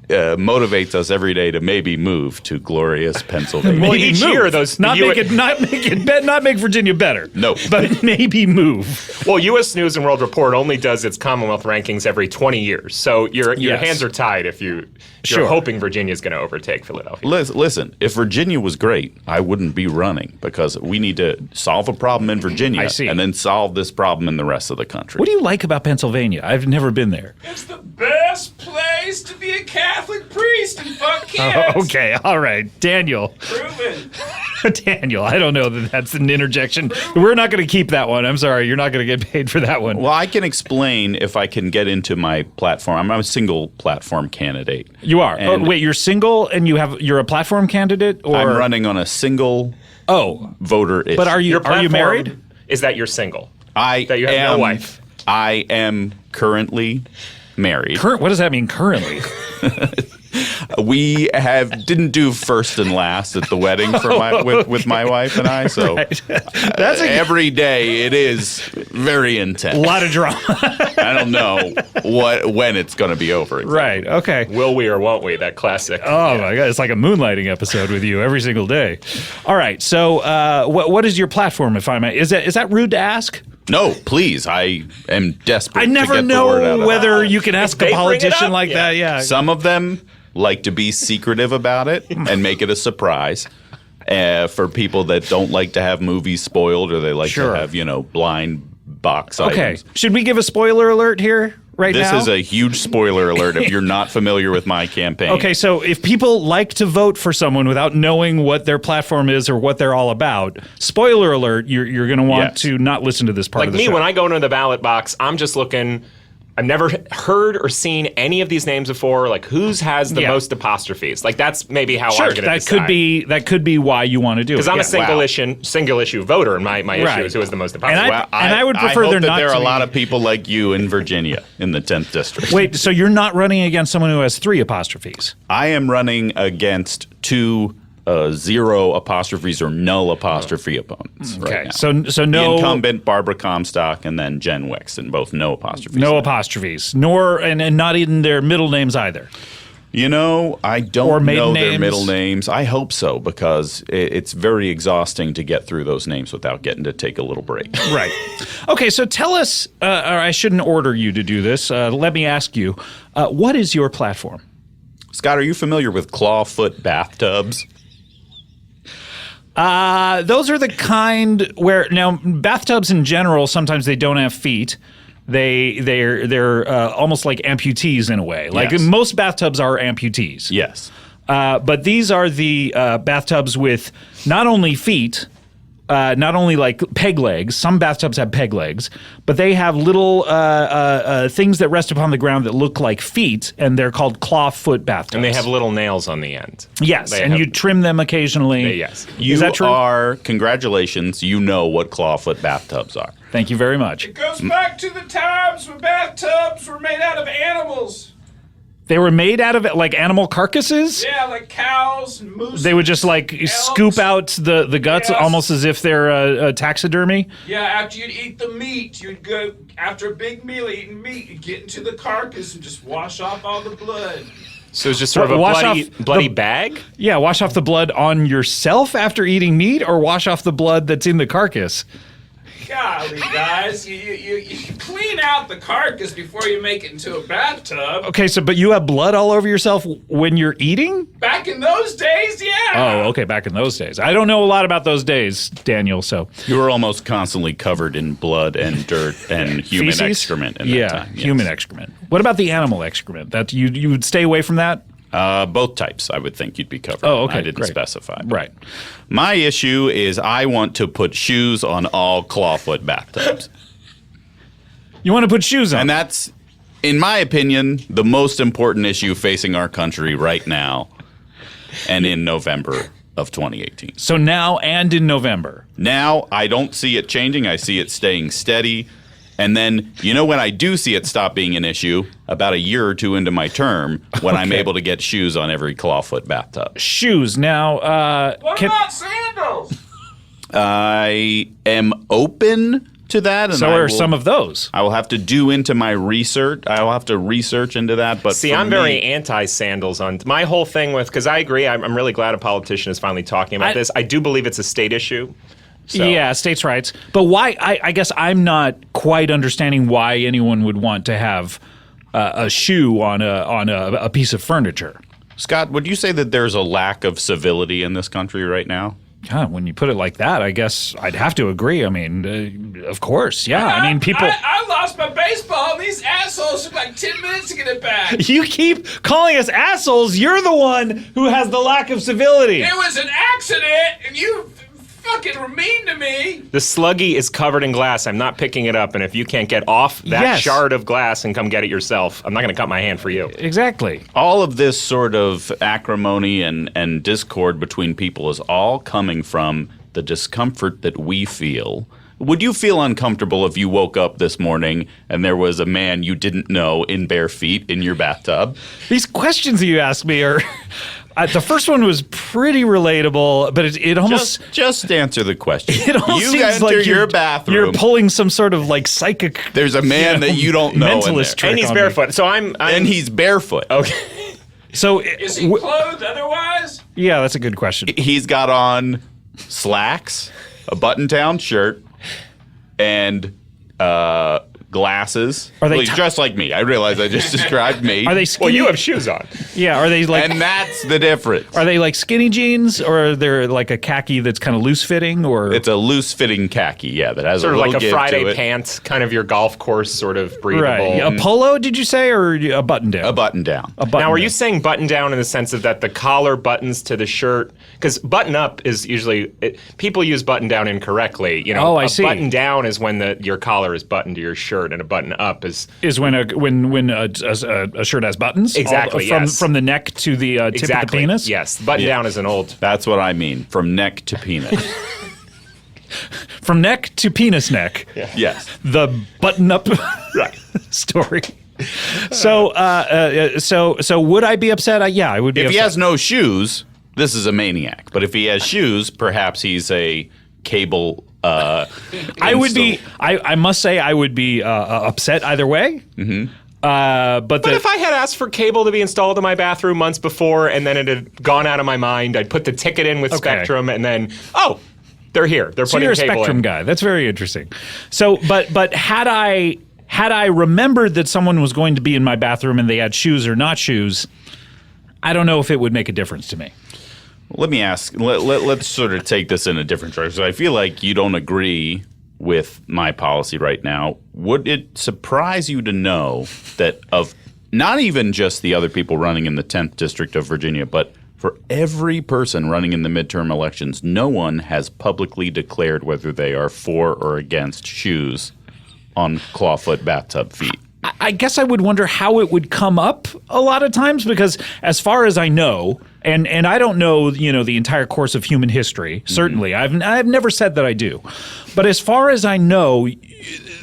motivates us every day to maybe move to glorious Pennsylvania. Well, Maybe each move. year those not you- make it not make Virginia better. No. but maybe move. Well, U.S. News and World Report only does its Commonwealth rankings every 20 years, so your Yes. hands are tied if you're Sure. hoping Virginia's going to overtake Philadelphia. Listen, if Virginia was great, I wouldn't be running because we need to solve a problem in Virginia I see. and then solve this problem in the rest of the country. What do you like about Pennsylvania? I've never been there. It's the best place to be a Catholic priest and fuck kids. Okay, all right, Daniel. Proven. Daniel, I don't know that that's an interjection. We're not going to keep that one. I'm sorry, you're not going to get paid for that one. Well, I can explain if I can get into my platform. I'm a single platform candidate. You are. Oh, And wait, you're single and you're a platform candidate, or I'm running on a single voter issue. But are Your you platform married? is that you're single. I that you have no wife. I am currently married. What does that mean currently? We didn't do first and last at the wedding for with my wife and I. So That's a every day it is very intense. lot of drama. I don't know when it's going to be over. Exactly. Right. Okay. Will we or won't we? That classic. Oh my God! It's like a moonlighting episode with you every single day. All right. So, what is your platform? If I may, is that rude to ask? No, please. I am desperate. I never to get the word out know of whether you can ask they a bring it politician up, like yeah. that. Yeah. Some of them like to be secretive about it and make it a surprise. For people that don't like to have movies spoiled or they like Sure. to have, blind box Okay. items. Should we give a spoiler alert here right This now? is a huge spoiler alert if you're not familiar with my campaign. Okay, so if people like to vote for someone without knowing what their platform is or what they're all about, spoiler alert, you're going to want Yes. to not listen to this part Like of the me, show. when I go into the ballot box, I'm just looking. I've never heard or seen any of these names before. Like, whose has the Yeah. most apostrophes? Like, that's maybe how sure, I'm going to that could be why you want to do it. Because I'm Yeah. a single issue voter, and my issue Right. is who has the most And apostrophes. I would prefer hope there that not there to are a be- lot of people like you in Virginia in the 10th district. Wait, so you're not running against someone who has 3 apostrophes? I am running against 2 0 apostrophes or null apostrophe opponents Okay, right now. so the no incumbent Barbara Comstock and then Jen Wixon, both no apostrophes. no apostrophes, nor and not in their middle names either. I don't Or maiden know their names? middle names. I hope so because it's very exhausting to get through those names without getting to take a little break. Right. Okay, so tell us, or I shouldn't order you to do this. Let me ask you, what is your platform? Scott, are you familiar with clawfoot bathtubs? Those are the kind where now bathtubs in general sometimes they don't have feet. They're almost like amputees in a way. Like Yes. most bathtubs are amputees. Yes. But these are the bathtubs with not only feet not only like peg legs, some bathtubs have peg legs, but they have little things that rest upon the ground that look like feet, and they're called clawfoot bathtubs. And they have little nails on the end. Yes, They and have- you trim them occasionally. Yes. You Is that true? are, congratulations, you know what clawfoot bathtubs are. Thank you very much. It goes back to the times when bathtubs were made out of animals. They were made out of like animal carcasses? Yeah, like cows and moose. They would just like scoop out the guts Yes. almost as if they're taxidermy? Yeah, after you'd eat the meat, you'd go, after a big meal eating meat, you'd get into the carcass and just wash off all the blood. So it's just sort of a Wash bloody, off bloody the- bag? Yeah, wash off the blood on yourself after eating meat, or wash off the blood that's in the carcass? Golly, guys, you clean out the carcass before you make it into a bathtub. Okay, but you have blood all over yourself when you're eating? Back in those days, yeah. Oh, okay, back in those days. I don't know a lot about those days, Daniel, so. You were almost constantly covered in blood and dirt and human Feces? excrement in that time. Yes. Human excrement. What about the animal excrement? That you would stay away from that? Both types, I would think you'd be covered. Oh, okay, I didn't great. specify. Right. My issue is I want to put shoes on all clawfoot bathtubs. You want to put shoes on? And that's, in my opinion, the most important issue facing our country right now and in November of 2018. So now and in November. Now, I don't see it changing. I see it staying steady. And then, when I do see it stop being an issue, about a year or two into my term, when I'm Okay. able to get shoes on every clawfoot bathtub. Shoes. Now, What about sandals? I am open to that. And so I are will- some of those. I will have to do into my research. I will have to research into that. But See, for I'm me- very anti-sandals on my whole thing with, because I agree, I'm really glad a politician is finally talking about this. I do believe it's a state issue. So. Yeah, states' rights. But why? I guess I'm not quite understanding why anyone would want to have a shoe on a piece of furniture. Scott, would you say that there's a lack of civility in this country right now? God, when you put it like that, I guess I'd have to agree. I mean, of course, yeah. I mean, people. I lost my baseball, and these assholes took like 10 minutes to get it back. You keep calling us assholes. You're the one who has the lack of civility. It was an accident, and you fucking were mean to me. The Sluggy is covered in glass. I'm not picking it up, and if you can't get off that Yes. shard of glass and come get it yourself, I'm not going to cut my hand for you. Exactly. All of this sort of acrimony and discord between people is all coming from the discomfort that we feel. Would you feel uncomfortable if you woke up this morning and there was a man you didn't know in bare feet in your bathtub? These questions you ask me are. The first one was pretty relatable, but it almost. Just answer the question. It almost You seems enter like your bathroom. You're pulling some sort of like psychic. There's a man that you don't know in mentalist there. trick And he's on me. barefoot. So I'm And he's barefoot. okay. So Is he clothed otherwise? yeah, that's a good question. He's got on slacks, a button-down shirt, and glasses. Are they Well, he's dressed like me. I realize I just described me. Are they Well, skinny? you have shoes on. Yeah, are they like? And that's the difference. Are they like skinny jeans, or are they like a khaki that's kind of loose fitting, or It's a loose-fitting khaki, yeah, that has Sort a of little like a give Friday to it. pant, kind of your golf course sort of breathable. right? A polo? Did you say, or a button down? A button-down. A button Now, are down. you saying button down in the sense of that the collar buttons to the shirt? Because button up is usually people use button down incorrectly. Oh, I a see. button down is when your collar is buttoned to your shirt, and a button up is Is when a shirt has buttons? Exactly, from yes. from the neck to the tip exactly of the penis. Yes, button down is an old. That's what I mean, from neck to penis. From neck to penis neck. Yes. The button up story. So so would I be upset? Yeah, I would be If upset. he has no shoes, this is a maniac. But if he has shoes, perhaps he's a cable. I would be. I must say I would be upset either way. Mm-hmm. But If I had asked for cable to be installed in my bathroom months before, and then it had gone out of my mind, I'd put the ticket in with Okay. Spectrum, and then they're here. They're so putting you're a cable Spectrum in. guy. That's very interesting. So, but had I remembered that someone was going to be in my bathroom and they had shoes or not shoes, I don't know if it would make a difference to me. Let me ask. Let's sort of take this in a different direction. I feel like you don't agree with my policy right now. Would it surprise you to know that of not even just the other people running in the 10th district of Virginia, but For every person running in the midterm elections, no one has publicly declared whether they are for or against shoes on clawfoot bathtub feet. I guess I would wonder how it would come up a lot of times, because as far as I know, and I don't know, the entire course of human history, certainly. I've never said that I do. But as far as I know,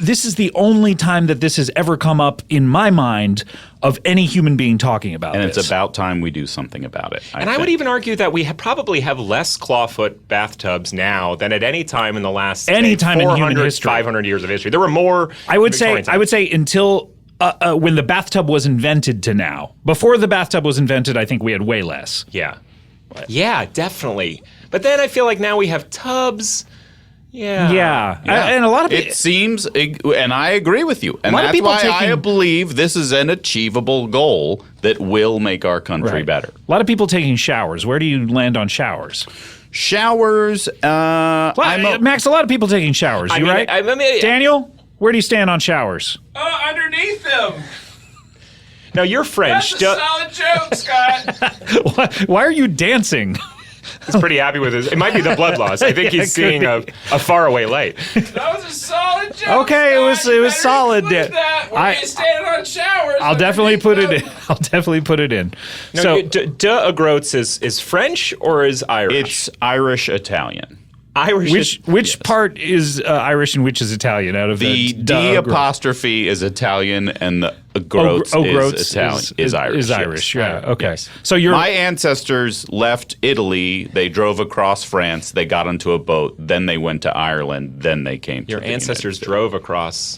this is the only time that this has ever come up in my mind of any human being talking about And this. it's about time we do something about it. I would even argue that we probably have less clawfoot bathtubs now than at any time in the last Any time in 400, human history. 500 years of history. There were more. I would Victorian say until when the bathtub was invented to now. Before the bathtub was invented, I think we had way less. Yeah. Yeah, definitely. But then I feel like now we have tubs. Yeah. And a lot of It seems, and I agree with you, and lot of that's people why I taking- believe this is an achievable goal that will make our country better. A lot of people taking showers. Where do you land on showers? Showers, Max, a lot of people taking showers. I You mean, right? I mean- Daniel, where do you stand on showers? Underneath them. Now you're French. That's a solid joke, Scott. Why are you dancing? He's pretty happy with his. It might be the blood loss. I think Yeah, he's it could seeing a faraway light. That was a solid joke. Okay, it Scott. was You better solid. include that. Where I- you standing on showers. I'll definitely put it underneath in. I'll definitely put it in. No, So de groats is French or is Irish? it's Irish Italian. Irish. which part is Irish and which is Italian out of The the D apostrophe is Italian, and the groats is Italian. Is Irish. Is yes. Irish. Yeah. Okay. Yes. So you're My ancestors left Italy. They drove across France. They got onto a boat. Then they went to Ireland. Then they came. Your to the ancestors United drove across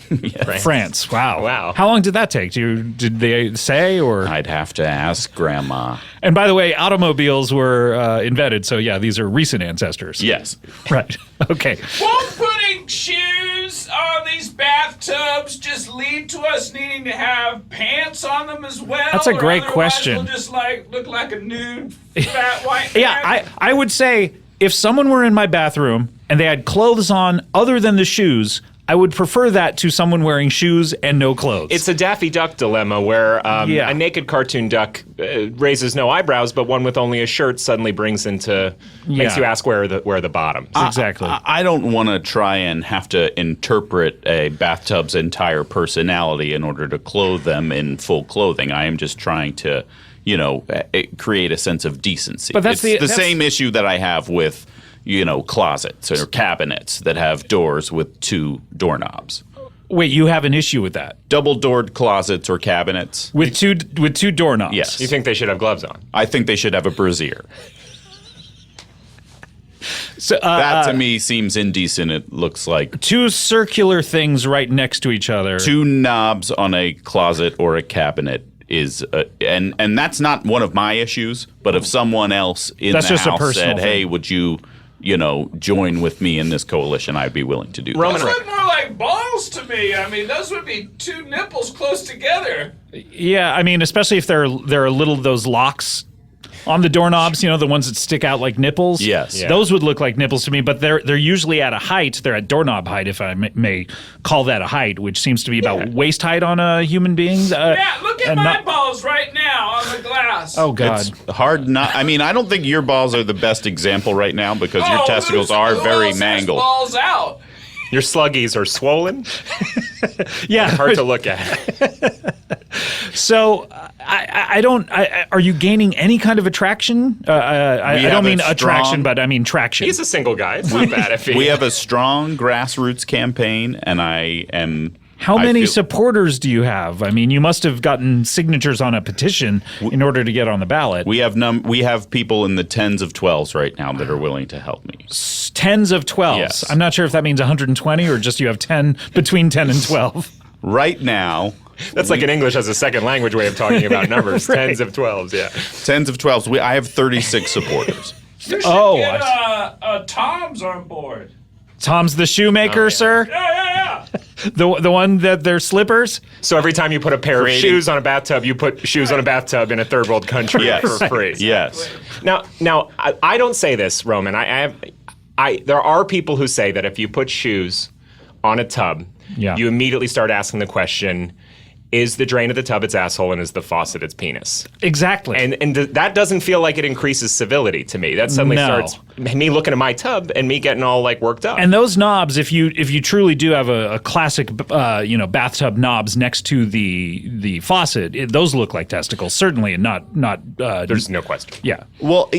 France. Wow. Wow. How long did that take? Did they say or? States. I'd have to ask Grandma. And by the way, automobiles were invented. So yeah, these are recent ancestors. Yes. Right. Okay. Won't putting shoes on these bathtubs just lead to us needing to have pants on them as well? That's a Or great otherwise question. We'll just look like a nude fat white Yeah, man? I would say if someone were in my bathroom and they had clothes on other than the shoes, I would prefer that to someone wearing shoes and no clothes. It's a Daffy Duck dilemma where Yeah. a naked cartoon duck raises no eyebrows, but one with only a shirt suddenly makes Yeah. you ask where are the bottoms. exactly. I don't want to try and have to interpret a bathtub's entire personality in order to clothe them in full clothing. I am just trying to, create a sense of decency. But that's it's the- the same issue that I have with, closets or cabinets that have doors with two doorknobs. Wait, you have an issue with that? Double-doored closets or cabinets. With two doorknobs? Yes. You think they should have gloves on? I think they should have a brassiere. So, That to me seems indecent. It looks like two circular things right next to each other. two knobs on a closet or a cabinet is and that's not one of my issues, but if someone else in That's the just a house personal said, "Hey, thing. would you join with me in this coalition?" I'd be willing to do Roman- that. Those look more like balls to me. I mean, those would be two nipples close together. Yeah, I mean, especially if there are little those locks on the doorknobs, the ones that stick out like nipples. Yes. Yeah. Those would look like nipples to me, but they're usually at a height. They're at doorknob height, if I may call that a height, which seems to be about waist height on a human being. Yeah, look at my balls right now on the glass. Oh God. It's hard not. I mean, I don't think your balls are the best example right now because your testicles are very mangled. Balls out. Your sluggies are swollen, Yeah. hard to look at. So I don't. Are you gaining any kind of attraction? I have don't mean a attraction, strong- but I mean traction. He's a single guy. It's not bad if he. We have a strong grassroots campaign, and I am. How I many feel- supporters do you have? I mean, you must have gotten signatures on a petition in order to get on the ballot. We have people in the tens of 12s right now that are willing to help me. Tens of 12s. Yes. I'm not sure if that means 120 or just you have 10 between 10 and 12. Right now, That's like an English as a second language way of talking about numbers. Right. Tens of 12s, yeah. tens of 12s. I have 36 supporters. You should Oh, get Tom's on board. Tom's the shoemaker, sir? Yeah. The one that they're slippers? So every time you put a pair of Creating- shoes on a bathtub, you put shoes on a bathtub in a third world country Yes. for free. Yes. Now, I don't say this, Roman. There are people who say that if you put shoes on a tub, Yeah. you immediately start asking the question, is the drain of the tub its asshole and is the faucet its penis. Exactly. And that doesn't feel like it increases civility to me. That suddenly starts me looking at my tub and me getting all like worked up. And those knobs, if you truly do have a classic, bathtub knobs next to the faucet, those look like testicles, certainly, and not. There's no question. Yeah. Well,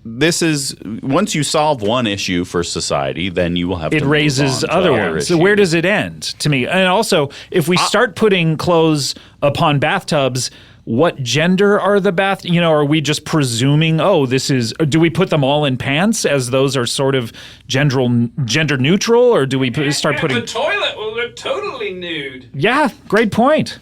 this is once you solve one issue for society, then you will have It to raises move on other to ones. So issues. where does it end to me? And also, if we start putting clothes upon bathtubs, what gender are the bath? Are we just presuming? Do we put them all in pants as those are sort of gender neutral, or do we start putting the toilet will look totally nude. Yeah, great point.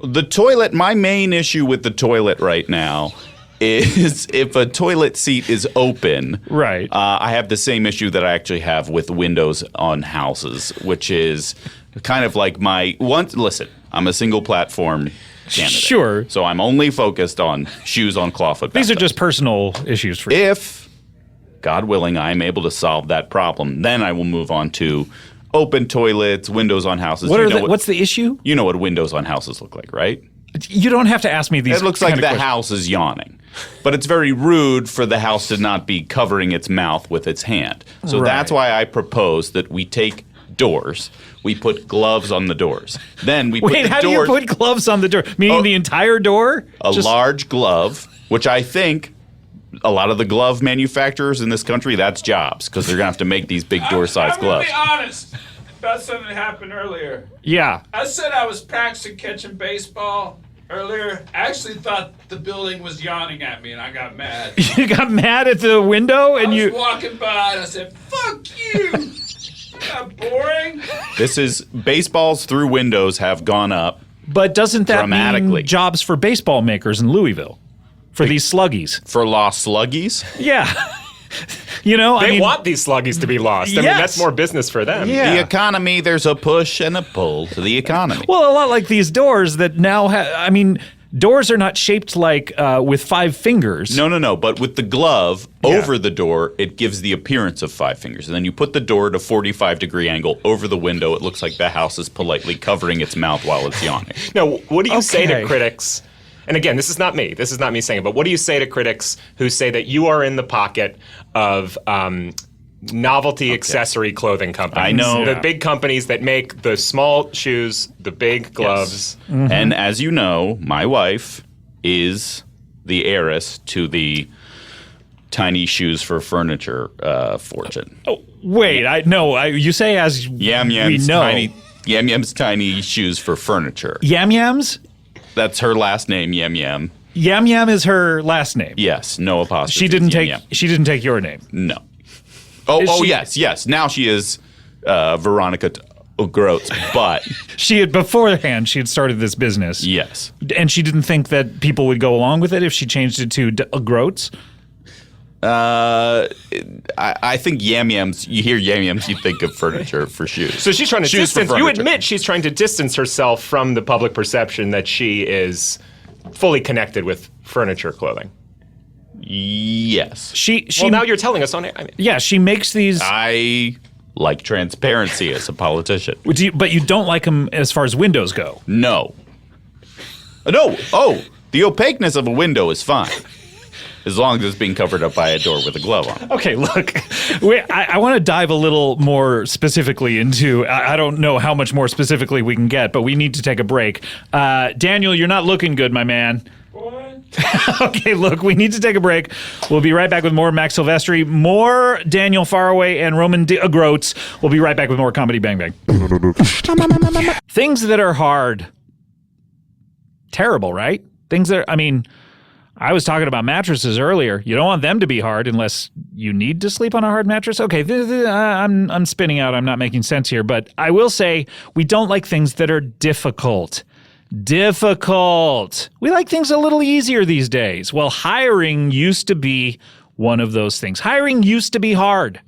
The toilet, my main issue with the toilet right now is if a toilet seat is open. Right. I have the same issue that I actually have with windows on houses, which is kind of like listen, I'm a single platform candidate. Sure. So I'm only focused on shoes on clawfoot. These are just personal issues for you. If, God willing, I'm able to solve that problem, then I will move on to open toilets, windows on houses. What's the issue? You know what windows on houses look like, right? You don't have to ask me these. It looks like the house is yawning. But it's very rude for the house to not be covering its mouth with its hand. So that's why I propose that we take doors. We put gloves on the doors. Then we put the how do you put gloves on the door? Meaning the entire door? Large glove, which I think a lot of the glove manufacturers in this country, that's jobs, because they're going to have to make these big door-sized gloves. I'm going to be honest about something that happened earlier. Yeah. I said I was practicing catching baseball earlier. I actually thought the building was yawning at me, and I got mad. You got mad at the window, and I was walking by, and I said, "Fuck you! Isn't that boring?" Baseballs through windows have gone up. But doesn't that dramatically mean jobs for baseball makers in Louisville? For these sluggies? For lost sluggies? Yeah. They want these sluggies to be lost. I mean, Yes. that's more business for them. Yeah. The economy, there's a push and a pull to the economy. Well, a lot like these doors that now have, doors are not shaped like with 5 fingers. No. But with the glove over the door, it gives the appearance of 5 fingers. And then you put the door at a 45-degree angle over the window. It looks like the house is politely covering its mouth while it's yawning. Now, what do you say to Okay. critics? And again, this is not me. This is not me saying it. But what do you say to critics who say that you are in the pocket of novelty accessory clothing companies? I know. The big companies that make the small shoes, the big gloves. Yes. Mm-hmm. And as you know, my wife is the heiress to the tiny shoes for furniture fortune. Oh, wait, you say as Yam we Yam's know. Yam's tiny shoes for furniture. Yam Yams? That's her last name, Yam Yam. Yam Yam is her last name. Yes, no apostrophe. She didn't Yam take. Yam. She didn't take your name. No. Is she- Yes. Now she is Veronica Groats, but She had beforehand. She had started this business. yes. And she didn't think that people would go along with it if she changed it to Groats. I think Yam Yams. You hear Yam Yams, you think of furniture for shoes. So she's trying to Shoes for distance. You furniture. admit she's trying to distance herself from the public perception that she is fully connected with furniture clothing. Yes. She. Well, now you're telling us on it. Yeah, she makes these. I like transparency as a politician. But you don't like them as far as windows go. No. No. Oh, the opaqueness of a window is fine. As long as it's being covered up by a door with a glove on. Okay, look, I want to dive a little more specifically into, I don't know how much more specifically we can get, but we need to take a break. Daniel, you're not looking good, my man. What? Okay, look, we need to take a break. We'll be right back with more Max Silvestri, more Daniel Faraway and Roman Groats. We'll be right back with more Comedy Bang Bang. Things that are hard. Terrible, right? Things that are, I was talking about mattresses earlier. You don't want them to be hard unless you need to sleep on a hard mattress. Okay, I'm spinning out. I'm not making sense here. But I will say we don't like things that are difficult. Difficult. We like things a little easier these days. Well, hiring used to be one of those things. Hiring used to be hard.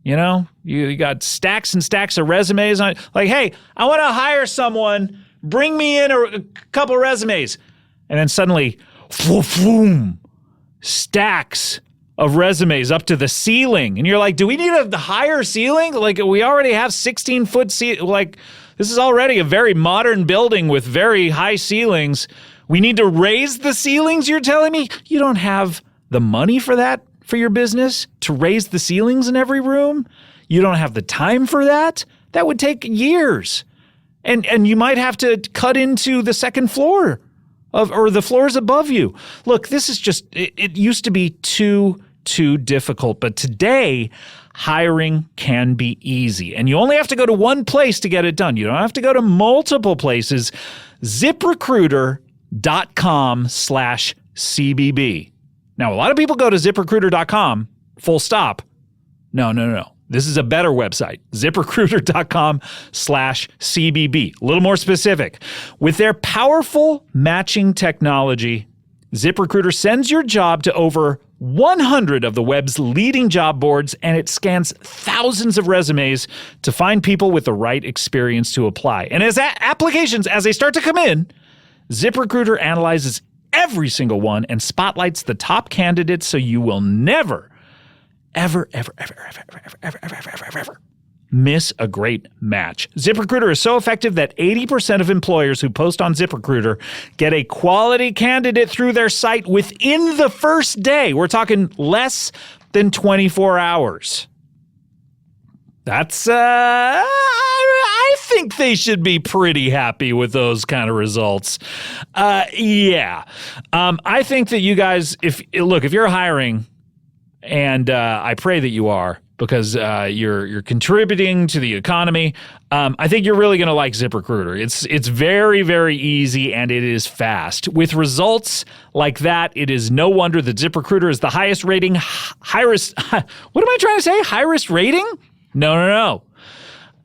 You got stacks and stacks of resumes on. Like, hey, I want to hire someone. Bring me in a couple resumes. And then suddenly, boom, stacks of resumes up to the ceiling. And you're like, do we need a higher ceiling? Like, we already have 16-foot ceiling. Like, This is already a very modern building with very high ceilings. We need to raise the ceilings, you're telling me? You don't have the money for that, for your business, to raise the ceilings in every room? You don't have the time for that? That would take years. And you might have to cut into the second floor or the floors above you. Look, this is just, it used to be too difficult. But today, hiring can be easy. And you only have to go to one place to get it done. You don't have to go to multiple places. ZipRecruiter.com/CBB. Now, a lot of people go to ZipRecruiter.com, full stop. No. This is a better website, ZipRecruiter.com/CBB. A little more specific. With their powerful matching technology, ZipRecruiter sends your job to over 100 of the web's leading job boards, and it scans thousands of resumes to find people with the right experience to apply. And as applications, as they start to come in, ZipRecruiter analyzes every single one and spotlights the top candidates so you will never ever miss a great match. ZipRecruiter is so effective that 80% of employers who post on ZipRecruiter get a quality candidate through their site within the first day. We're talking less than 24 hours. That's, I think they should be pretty happy with those kind of results. Yeah. I think that you guys, if you're hiring, and I pray that you are, because you're contributing to the economy. I think you're really going to like ZipRecruiter. It's very, very easy, and it is fast. With results like that, it is no wonder that ZipRecruiter is the highest rating, high-risk. What am I trying to say? High-risk rating? No.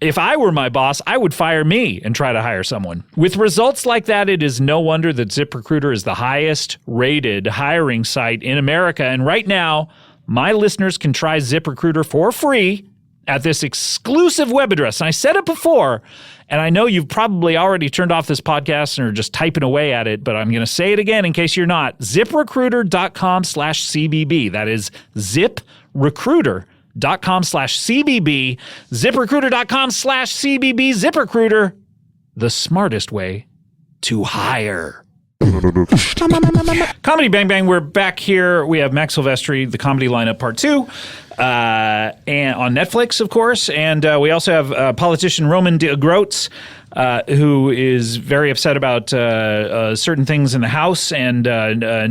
If I were my boss, I would fire me and try to hire someone. With results like that, it is no wonder that ZipRecruiter is the highest rated hiring site in America. And right now, my listeners can try ZipRecruiter for free at this exclusive web address. And I said it before, and I know you've probably already turned off this podcast and are just typing away at it, but I'm going to say it again in case you're not. ZipRecruiter.com/CBB. That is ZipRecruiter.com/CBB. ZipRecruiter.com/CBB. ZipRecruiter, the smartest way to hire. Comedy Bang Bang, we're back here. We have Max Silvestri, the Comedy Lineup Part 2, and on Netflix, of course. And we also have politician Roman DeGroots, who is very upset about certain things in the House and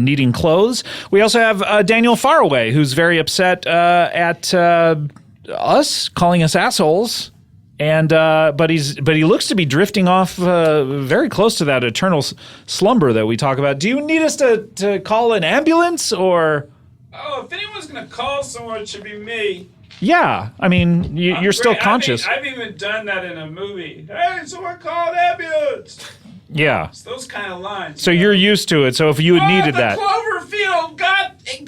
needing clothes. We also have Daniel Faraway, who's very upset at us, calling us assholes. And but he looks to be drifting off very close to that eternal slumber that we talk about. Do you need us to call an ambulance or? Oh, if anyone's gonna call someone, it should be me. Yeah, I mean you're still conscious. I've even done that in a movie. Hey, someone called ambulance. Yeah. It's those kind of lines. So you're used to it. So if you had needed that. Cloverfield got him.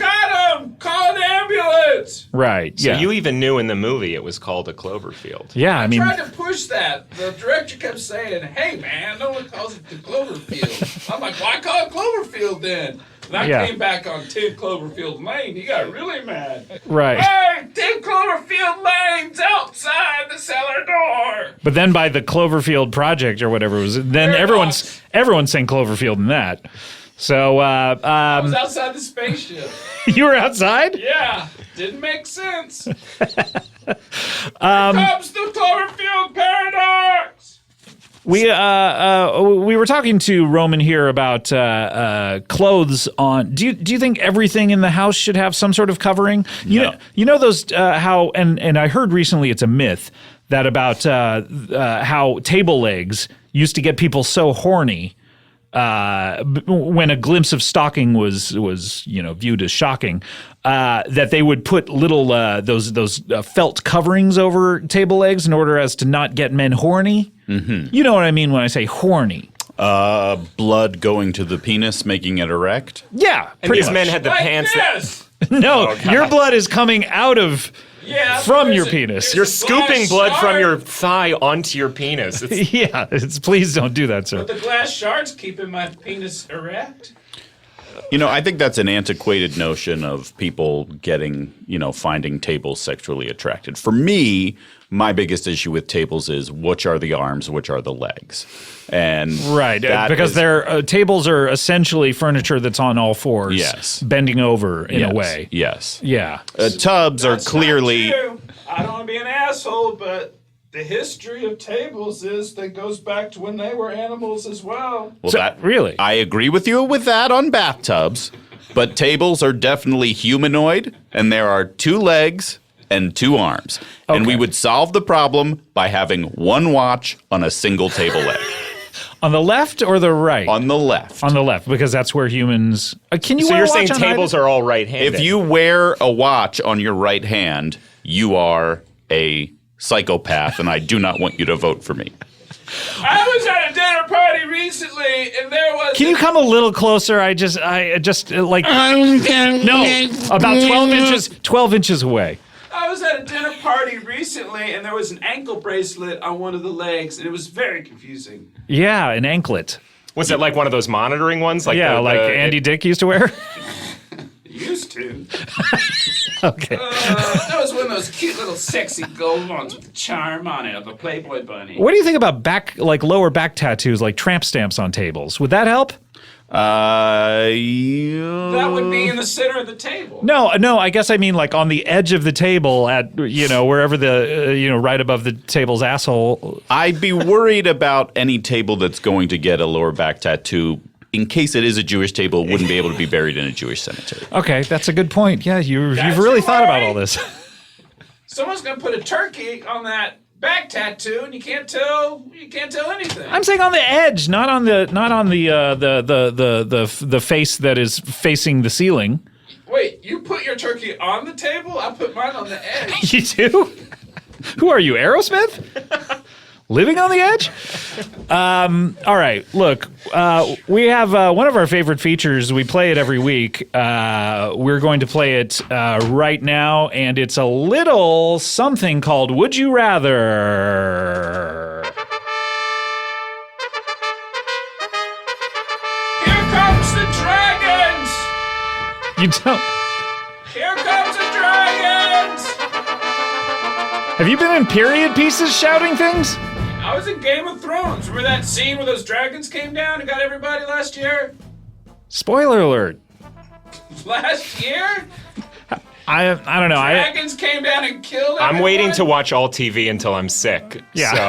Call an ambulance. Right. So yeah. you even knew in the movie it was called a Cloverfield. Yeah, I mean. I tried to push that. The director kept saying, "Hey, man, no one calls it the Cloverfield." I'm like, "Why call it Cloverfield then?" And I came back on 10 Cloverfield Lane. He got really mad. Right. Hey, 10 Cloverfield Lane's outside the cellar door. But then by the Cloverfield Project or whatever it was, then everyone's saying Cloverfield in that. So I was outside the spaceship. You were outside? Yeah, didn't make sense. Here comes the Cloverfield paradox. We were talking to Roman here about clothes on. Do you think everything in the house should have some sort of covering? You know those how and I heard recently it's a myth that about how table legs used to get people so horny when a glimpse of stocking was viewed as shocking, that they would put little those felt coverings over table legs in order as to not get men horny. Mm-hmm. You know what I mean when I say horny. Blood going to the penis, making it erect. Yeah, and these men had the like pants. This. No, your blood is coming out of. Yeah, from your penis. You're scooping blood from your thigh onto your penis. Yeah, please don't do that, sir. But the glass shards keeping my penis erect. I think that's an antiquated notion of people getting, finding tables sexually attracted. For me, my biggest issue with tables is which are the arms, which are the legs. And right, because their tables are essentially furniture that's on all fours, Yes. bending over in a way. Yes. Yeah. Tubs are That's not clearly... true. I don't want to be an asshole, but the history of tables that goes back to when they were animals as well. Well, really? I agree with you with that on bathtubs, but tables are definitely humanoid, and there are 2 legs and 2 arms. And we would solve the problem by having 1 watch on a single table leg. On the left or the right? On the left. On the left, because that's where humans. Can you? So wear you're a watch saying on tables either? are all right-handed? If you wear a watch on your right hand, you are a psychopath, and I do not want you to vote for me. I was at a dinner party recently, and there was. Can you come a little closer? I just like no, about 12 inches. 12 inches away. I was at a dinner party recently, and there was an ankle bracelet on one of the legs, and it was very confusing. Yeah, an anklet. Was it like one of those monitoring ones? Like Like Andy Dick used to wear. Used to. Okay. That was one of those cute little sexy gold ones with the charm on it of the Playboy bunny. What do you think about lower back tattoos, like tramp stamps on tables? Would that help? That would be in the center of the table. No. I guess I mean like on the edge of the table at wherever the right above the table's asshole. I'd be worried about any table that's going to get a lower back tattoo. In case it is a Jewish table, it wouldn't be able to be buried in a Jewish cemetery. Okay, that's a good point. Yeah, you've That's really your thought about worry? all this. Someone's gonna put a turkey on that back tattoo, and you can't tell anything. I'm saying on the edge, not on the face that is facing the ceiling. Wait, you put your turkey on the table? I put mine on the edge. You do? Who are you, Aerosmith? Living on the edge? All right, look, we have one of our favorite features. We play it every week. We're going to play it right now, and it's a little something called Would You Rather? Here comes the dragons! You don't... Here comes the dragons! Have you been in period pieces shouting things? I was in Game of Thrones. Remember that scene where those dragons came down and got everybody last year? Spoiler alert. Last year? I don't know. Dragons came down and killed everyone? I'm waiting to watch all TV until I'm sick. Yeah. So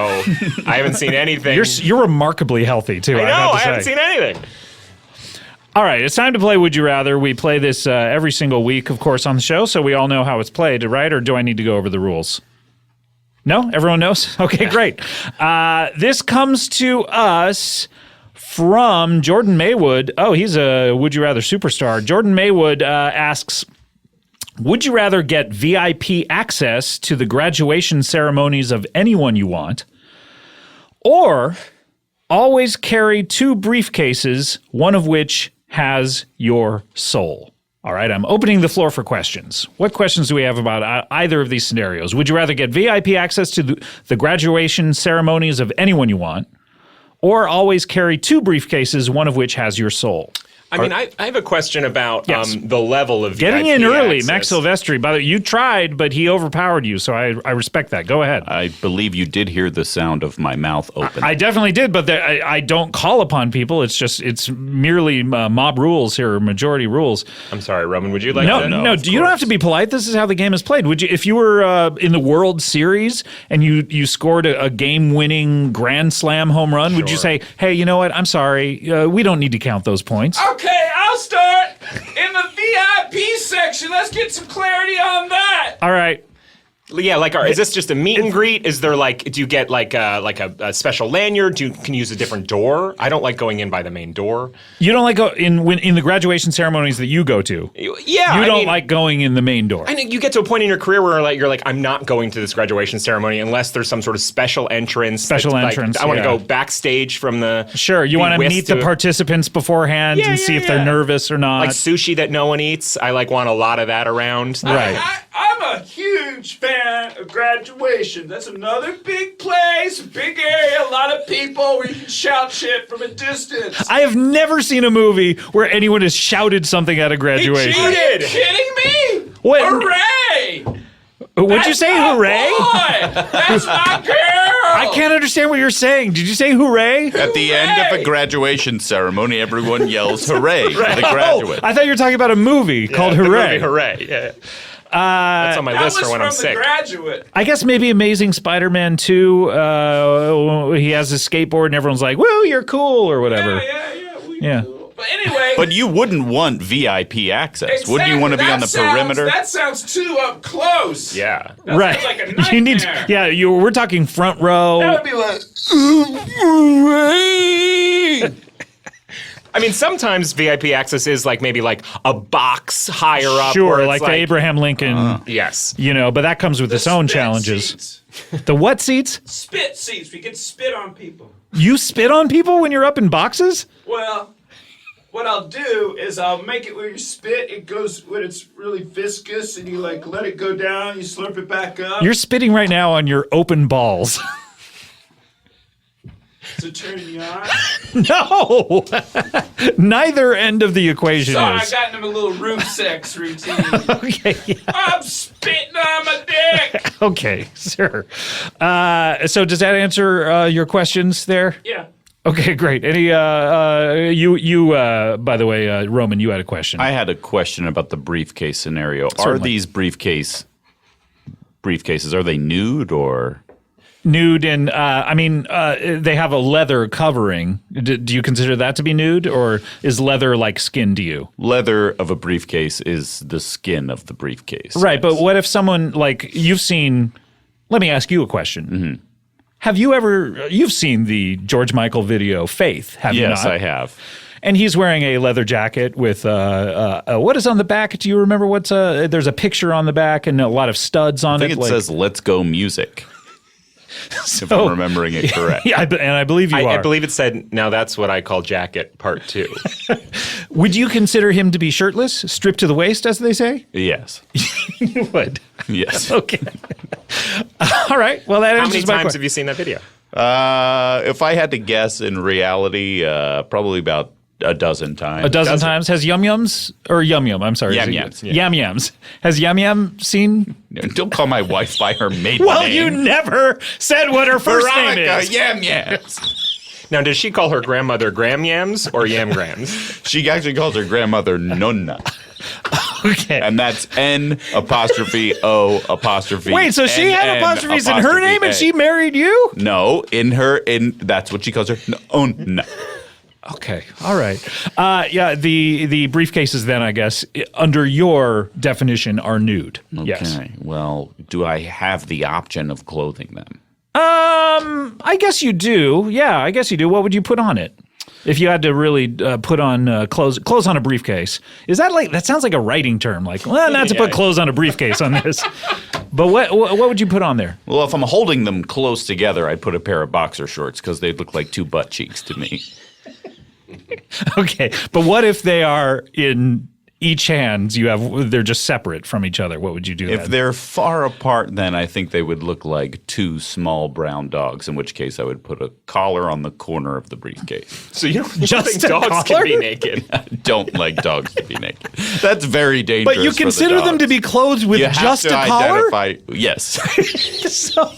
I haven't seen anything. You're remarkably healthy too. I know. I have haven't seen anything. All right, it's time to play Would You Rather. We play this every single week, of course, on the show, so we all know how it's played, right? Or do I need to go over the rules? No? Everyone knows? Okay, great. This comes to us from Jordan Maywood. Oh, he's a Would You Rather superstar. Jordan Maywood asks, would you rather get VIP access to the graduation ceremonies of anyone you want, or always carry 2 briefcases, one of which has your soul? All right, I'm opening the floor for questions. What questions do we have about either of these scenarios? Would you rather get VIP access to the graduation ceremonies of anyone you want, or always carry 2 briefcases, one of which has your soul? I mean, I have a question about Yes. the level of Getting VIP in early, access. Max Silvestri. By the way, you tried, but he overpowered you, so I respect that. Go ahead. I believe you did hear the sound of my mouth open. I definitely did, but I don't call upon people. It's merely mob rules here, majority rules. I'm sorry, Roman. Would you like No, to? no, you don't have to be polite. This is how the game is played. Would you, if you were in the World Series and you scored a game-winning grand slam home run, would you say, "Hey, you know what? I'm sorry. We don't need to count those points." Okay, I'll start in the VIP section. Let's get some clarity on that. All right. Yeah, is this just a meet and greet? Is there do you get a special lanyard? Can you use a different door? I don't like going in by the main door. You don't like go in the graduation ceremonies that you go to. Yeah, You don't like going in the main door. I think you get to a point in your career where you're like, I'm not going to this graduation ceremony unless there's some sort of special entrance. I want to go backstage from the. Sure, you want to meet the participants beforehand and see if they're nervous or not. Like sushi that no one eats. I want a lot of that around. Right. I'm a huge fan of graduation. That's another big place, big area, a lot of people where you can shout shit from a distance. I have never seen a movie where anyone has shouted something at a graduation. He cheated. Kidding me? What? Hooray! Would you say hooray? Boy, that's my girl. I can't understand what you're saying. Did you say hooray? At the end of a graduation ceremony, everyone yells hooray for the graduate. I thought you were talking about a movie called The Hooray. movie Hooray. Yeah. That's on my That list was for when from I'm The sick. Graduate. I guess maybe Amazing Spider-Man 2, he has his skateboard and everyone's like, woo, you're cool or whatever. Yeah. But anyway. But you wouldn't want VIP access. exactly, Wouldn't you want to be on the perimeter? That sounds too up close. Yeah. That Right. sounds like a nightmare. You need to, yeah, we're talking front row. That would be like, I mean, sometimes VIP access is like maybe like a box higher up. Sure, where it's like the Abraham Lincoln, Yes. but that comes with its own spit challenges. seats. The what seats? Spit seats. We can spit on people. You spit on people when you're up in boxes? Well, what I'll do is I'll make it where you spit. It goes when it's really viscous, and you like let it go down. You slurp it back up. You're spitting right now on your open balls. to turn you on. No! Neither end of the equation Sorry, I is. got into a little room sex routine. Okay, yeah. I'm spitting on my dick. Okay, sure. So does that answer your questions there? Yeah. Okay, great. Any you by the way, Roman, you had a question. I had a question about the briefcase scenario. Are Certainly. these briefcases, are they nude or? Nude and they have a leather covering. Do you consider that to be nude, or is leather like skin to you? Leather of a briefcase is the skin of the briefcase. Right, yes. but what if someone like you've seen? Let me ask you a question. Mm-hmm. Have you ever? You've seen the George Michael video "Faith"? Have you not? Yes, I have. And he's wearing a leather jacket with what is on the back? Do you remember what's? There's a picture on the back and a lot of studs on I think it says "Let's Go Music." If I'm remembering it correct. Yeah, and I believe you are. I believe it said, now that's what I call jacket part 2. Would you consider him to be shirtless, stripped to the waist, as they say? Yes. You would. Yes. Okay. All right. Well, that How answers many my times question. have you seen that video? If I had to guess in reality, probably about a dozen times. A dozen times. Has Yum Yums or Yum Yum? I'm sorry. Yum is it- Yums, yeah. Yum Yums. Has Yum Yum seen? Don't call my wife by her maiden Well, name. you never said what her first name Veronica is. Yam Yams. Now, does she call her grandmother Gram Yams or Yam Grams? She actually calls her grandmother Nonna. Okay. And that's N''O''. Wait, so she had apostrophes in her name and she married you? No, that's what she calls her. No. Okay. All right. Yeah, the briefcases then, I guess, under your definition, are nude. Okay. Yes. Well, do I have the option of clothing them? I guess you do. Yeah, I guess you do. What would you put on it? If you had to really put on clothes on a briefcase, is that like, that sounds like a writing term, like, well, not to put clothes on a briefcase on this. But what would you put on there? Well, if I'm holding them close together, I'd put a pair of boxer shorts because they look like two butt cheeks to me. Okay, but what if they are in each hand? They're just separate from each other. What would you do? If then? they're far apart, then I think they would look like two small brown dogs, in which case I would put a collar on the corner of the briefcase. So you don't Just think a dogs collar? can be naked? I don't like dogs to be naked. That's very dangerous. But you for the consider them to dogs. be clothed with You just have to a collar? identify. Yes. So,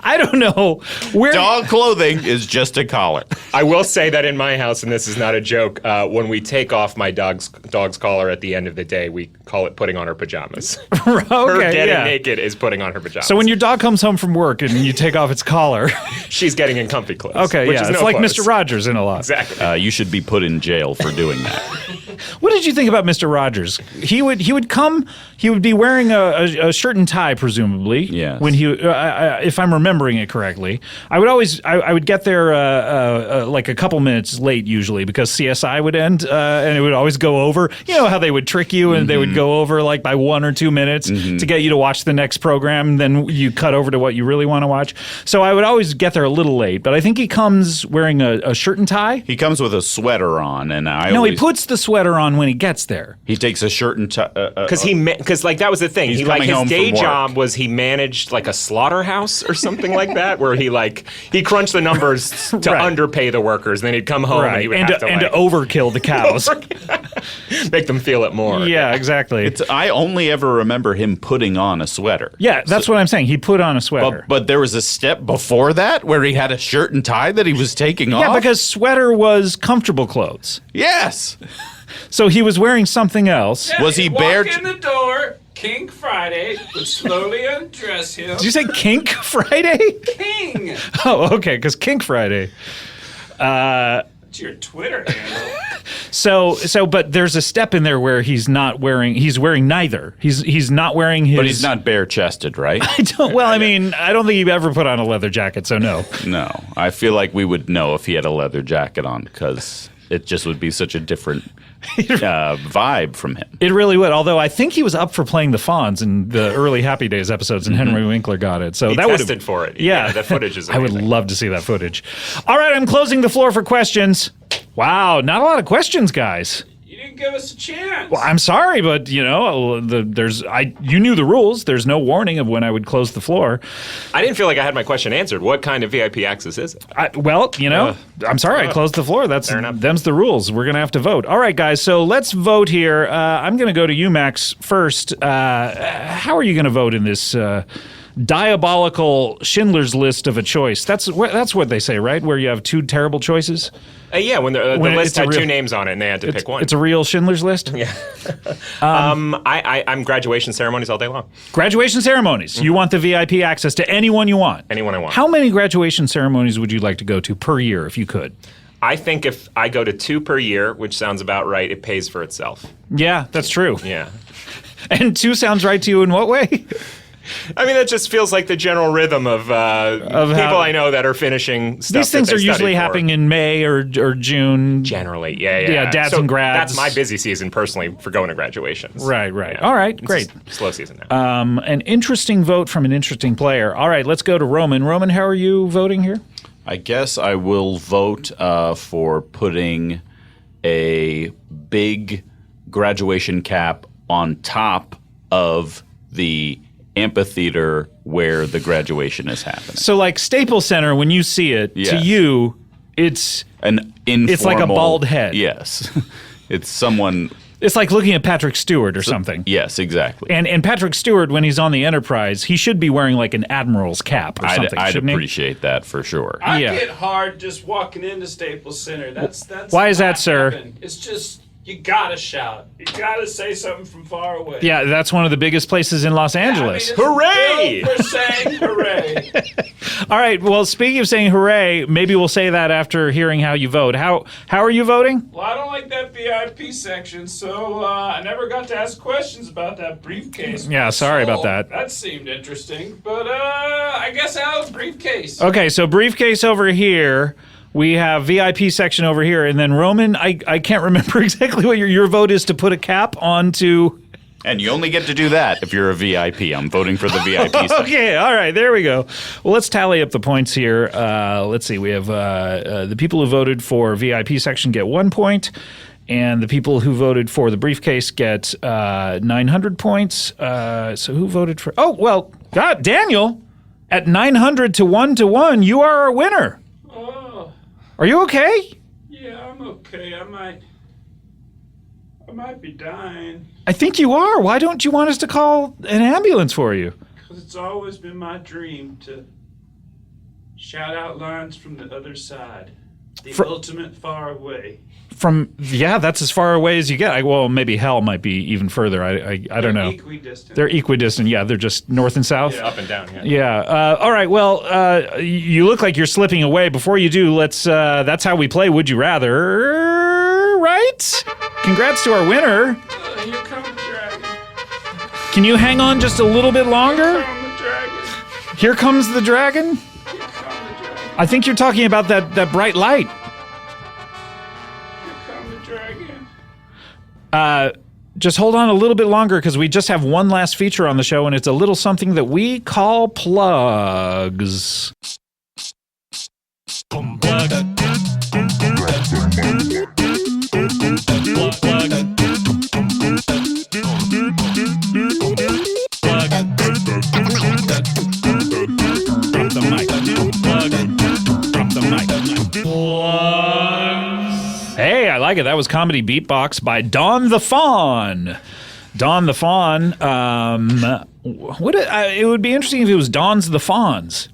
I don't know where. Dog clothing is just a collar. I will say that in my house, and this is not a joke, when we take off my dog's collar at the end of the day, we call it putting on her pajamas. Her Okay, getting yeah. naked is putting on her pajamas. So when your dog comes home from work and you take off its collar, she's getting in comfy clothes. okay, which yeah, is it's no like clothes. Mr. Rogers in a lot. Exactly. You should be put in jail for doing that. What did you think about Mr. Rogers? He would be wearing a shirt and tie, presumably. Yes. When if I'm remembering it correctly, I would get there like a couple minutes late usually because CSI would end and it would always go over. You know how they would trick you and they would go over like by 1 or 2 minutes to get you to watch the next program. Then you cut over to what you really want to watch. So I would always get there a little late. But I think he comes wearing a shirt and tie. He comes with a sweater on, and He puts the sweater on when he gets there. He takes a shirt and tie. Because like that was the thing. He's He like coming home his day from work. job was he managed like a slaughterhouse or something like that, where he crunched the numbers to Right. underpay the workers. And then he'd come home and he would have to to overkill the cows. Make them feel it more. Yeah, exactly. I only ever remember him putting on a sweater. Yeah, that's what I'm saying. He put on a sweater. But there was a step before that where he had a shirt and tie that he was taking off? Yeah, because sweater was comfortable clothes. Yes. So he was wearing something else. Yeah, Was he he'd bare- walk in the door, King Friday would slowly undress him. Did you say Kink Friday? King? Oh, okay, because Kink Friday. It's your Twitter handle. But there's a step in there where he's wearing neither. He's not wearing his. But he's not bare-chested, right? I don't think he ever put on a leather jacket, so no. No. I feel like we would know if he had a leather jacket on because it just would be such a different vibe from him. It really would. Although I think he was up for playing the Fonz in the early Happy Days episodes, and Henry Winkler got it. So He that would tested for it. Yeah, the footage is I would amazing. love to see that footage. All right, I'm closing the floor for questions. Wow, not a lot of questions, guys. You didn't give us a chance. Well, I'm sorry, but you knew the rules. There's no warning of when I would close the floor. I didn't feel like I had my question answered. What kind of VIP access is it? I'm sorry, I closed the floor. enough. Them's the rules. We're gonna have to vote. All right, guys. So let's vote here. I'm gonna go to you, Max, first. How are you gonna vote in this diabolical Schindler's List of a choice? That's what they say, right? Where you have two terrible choices. Yeah, when the When list it's a had real- two names on it and they had to pick one. It's a real Schindler's List. Yeah. I'm graduation ceremonies all day long. Graduation ceremonies. You want the VIP access to anyone you want. Anyone I want. How many graduation ceremonies would you like to go to per year if you could? I think if I go to 2 per year, which sounds about right, it pays for itself. Yeah, that's true. Yeah. And 2 sounds right to you in what way? I mean, that just feels like the general rhythm of people how- I know that are finishing stuff. These things that are they usually studied for. happening in May or June. Generally, yeah. Yeah, dads and grads. That's my busy season personally for going to graduations. Right. Yeah. All right, It's great. slow season now. An interesting vote from an interesting player. All right, let's go to Roman. Roman, how are you voting here? I guess I will vote for putting a big graduation cap on top of the amphitheater where the graduation is happening. So, like Staples Center, when you see it, to Yes. you, it's An informal, It's like a bald head. Yes. It's someone. like looking at Patrick Stewart or something. Yes, exactly. And Patrick Stewart, when he's on the Enterprise, he should be wearing like an admiral's cap or something. I'd shouldn't he? appreciate that for sure. I Yeah. get hard just walking into Staples Center. That's Why is that, not sir? heaven. It's just you gotta shout. You gotta say something from far away. Yeah, that's one of the biggest places in Los Angeles. Hooray! Built for saying hooray. All right. Well, speaking of saying hooray, maybe we'll say that after hearing how you vote. How are you voting? Well, I don't like that VIP section, so I never got to ask questions about that briefcase. Yeah, sorry about that. That seemed interesting, but I guess I'll briefcase. Okay, so briefcase over here. We have VIP section over here, and then Roman. I can't remember exactly what your vote is to put a cap onto. And you only get to do that if you're a VIP. I'm voting for the VIP section. Okay, all right, there we go. Well, let's tally up the points here. Let's see. We have the people who voted for VIP section get 1 point, and the people who voted for the briefcase get 900 points. So who voted for? Oh, well, God, Daniel, at 900 to 1, you are our winner. Oh, Are you okay? yeah, I'm okay. I might be dying. I think you are. Why don't you want us to call an ambulance for you? Because it's always been my dream to shout out lines from the other side. The ultimate far away. That's as far away as you get. Well, maybe hell might be even further. I don't know. Equidistant. They're equidistant. Yeah, they're just north and south. Up and down, yeah. Yeah. All right. Well, you look like you're slipping away. Before you do, let's. That's how we play. Would you rather? Right. Congrats to our winner. Here comes the dragon. Can you hang on just a little bit longer? Come the dragon. Here comes the dragon. Come the dragon. I think you're talking about that bright light. Come the dragon. Just hold on a little bit longer because we just have one last feature on the show, and it's a little something that we call plugs. Hey, I like it. That was Comedy Beatbox by Dawn the Fawn. Dawn the Fawn. It would be interesting if it was Dawn's the Fawns.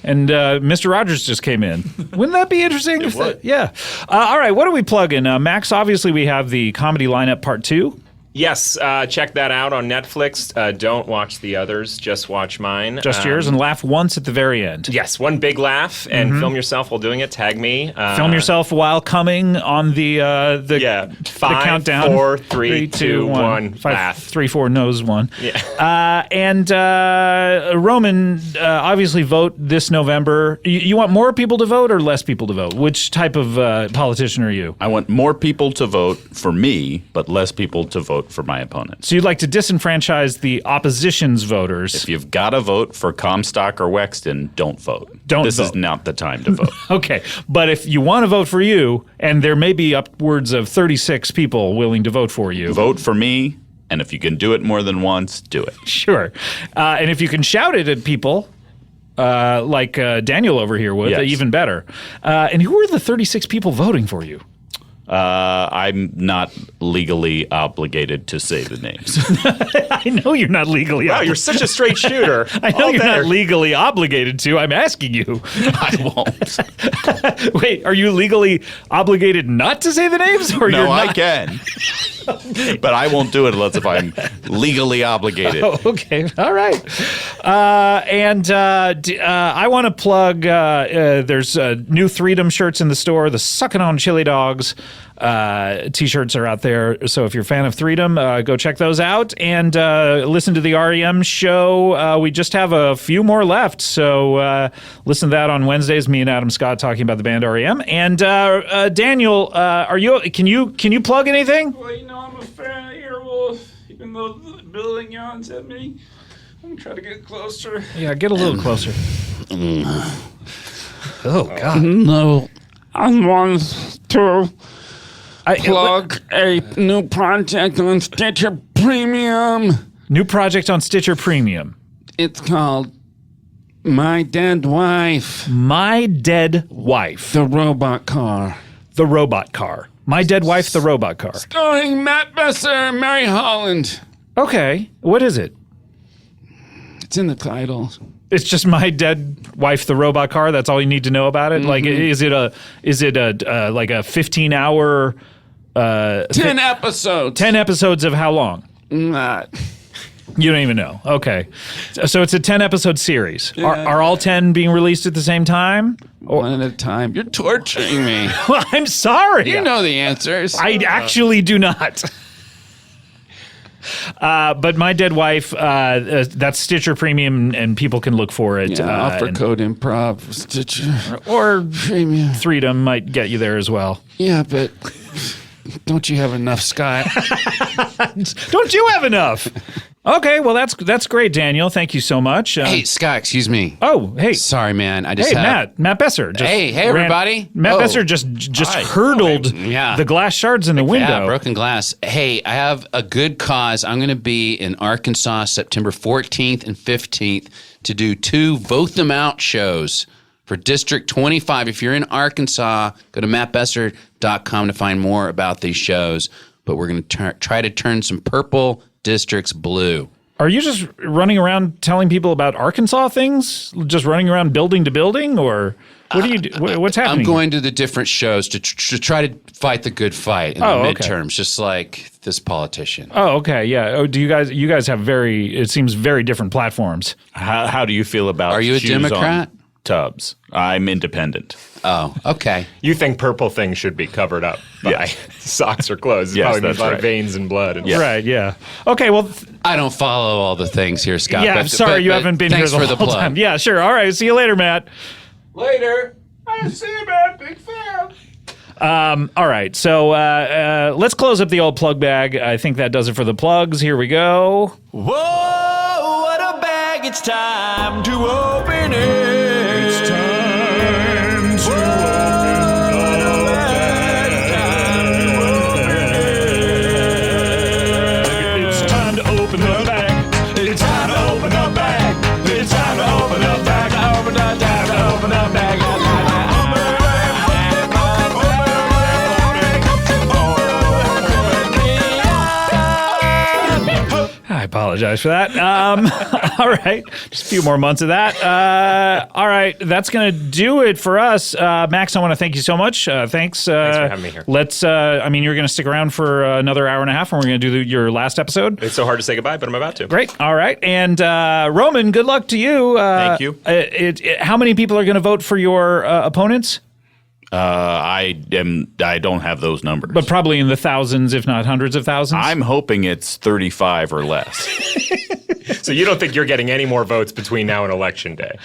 And Mr. Rogers just came in. Wouldn't that be interesting? It would. Yeah. All right, what are we plugging? Max, obviously we have the Comedy Lineup Part 2. Yes, check that out on Netflix. Don't watch the others, just watch mine. Just yours, and laugh once at the very end. Yes, one big laugh, and film yourself while doing it. Tag me. Film yourself while coming on the Five, countdown. 4, 3, 2, 1, 5, laugh. 3, 4, nose 1. Yeah. And Roman, obviously vote this November. You want more people to vote or less people to vote? Which type of politician are you? I want more people to vote for me, but less people to vote for my opponent. So you'd like to disenfranchise the opposition's voters. If you've got to vote for Comstock or Wexton, don't vote. This is not the time to vote. Okay, but if you want to vote for you, and there may be upwards of 36 people willing to vote for you. Vote for me, and if you can do it more than once, do it. Sure. And if you can shout it at people, like Daniel over here would, Yes. even better. And who are the 36 people voting for you? I'm not legally obligated to say the names. I know you're not legally Wow, obligated. you're such a straight shooter. I know All you're there. not legally obligated to. I'm asking you. I won't. Wait, are you legally obligated not to say the names? Or No, you're not? I can. But I won't do it unless if I'm legally obligated. Oh, okay. All right. I want to plug, there's new Freedom shirts in the store. The Suckin' on Chili Dogs T-shirts are out there. So if you're a fan of Freedom, go check those out. And listen to the REM show. We just have a few more left. So listen to that on Wednesdays. Me and Adam Scott talking about the band REM. And Daniel, can you plug anything? Well, I'm a fan of Earwolf, even though the building yawns at me. I'm gonna try to get closer. Yeah, get a little closer. Oh, God. No, I want to plug a new project on Stitcher Premium. New project on Stitcher Premium. It's called My Dead Wife, My Dead Wife. the Robot Car. The Robot Car. My Dead Wife, the Robot Car. Starring Matt Besser and Mary Holland. Okay. What is it? It's in the title. It's just My Dead Wife, the Robot Car. That's all you need to know about it. Like, is it a like a 15-hour? 10 episodes. 10 episodes of how long? Not. You don't even know. Okay. So it's a 10-episode series. Are all 10 being released at the same time? One at a time. You're torturing me. Well, I'm sorry. You know the answers. I actually do not. But My Dead Wife, that's Stitcher Premium, and people can look for it. offer and- code improv, Stitcher, or Premium. Freedom might get you there as well. Yeah, but don't you have enough, Scott? Don't you have enough? Okay, well that's great, Daniel. Thank you so much. Hey, Scott, excuse me. Oh, hey. Sorry, man. I just Hey, have... Matt Besser. Just Hey, everybody. Matt Oh. Besser just hurdled Yeah. the glass shards in the window. Yeah, broken glass. Hey, I have a good cause. I'm going to be in Arkansas September 14th and 15th to do 2 Vote Them Out shows for District 25. If you're in Arkansas, go to mattbesser.com to find more about these shows. But we're going to try to turn some purple districts blue. Are you just running around telling people about Arkansas things? Just running around building to building, or what do you do? What's happening? I'm going to the different shows to try to fight the good fight in the okay. midterms, just like this politician. Oh, okay, yeah. Oh, do you guys have it seems very different platforms. How do you feel about Are you a shoes Democrat? on tubs? I'm independent. Oh, okay. You think purple things should be covered up by socks or clothes. It Yes, probably that's means a lot right. of veins and blood. And Right, yeah. Okay, well, I don't follow all the things here, Scott. yeah, but, I'm sorry you but haven't been here thanks the for whole the plug. time. Yeah, sure. All right, see you later, Matt. Later. I see you, man. Big fan. All right, so let's close up the old plug bag. I think that does it for the plugs. Here we go. Whoa, what a bag. It's time to open it. It's time to It's time to open the bag. It's time to open the bag. It's time to open the bag. Open the bag. Open the bag. apologize for that. All right. Just a few more months of that. All right. That's going to do it for us. Max, I want to thank you so much. Thanks. Thanks for having me here. You're going to stick around for another hour and a half when we're going to do your last episode. It's so hard to say goodbye, but I'm about to. Great. All right. And Roman, good luck to you. Thank you. How many people are going to vote for your opponents? I don't have those numbers. But probably in the thousands, if not hundreds of thousands. I'm hoping it's 35 or less. So you don't think you're getting any more votes between now and Election Day?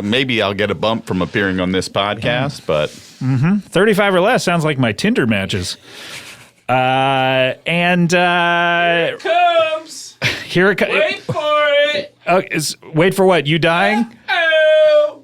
Maybe I'll get a bump from appearing on this podcast, but 35 or less sounds like my Tinder matches. Here it comes. Here it comes. Wait for it. Wait for what? You dying? Oh.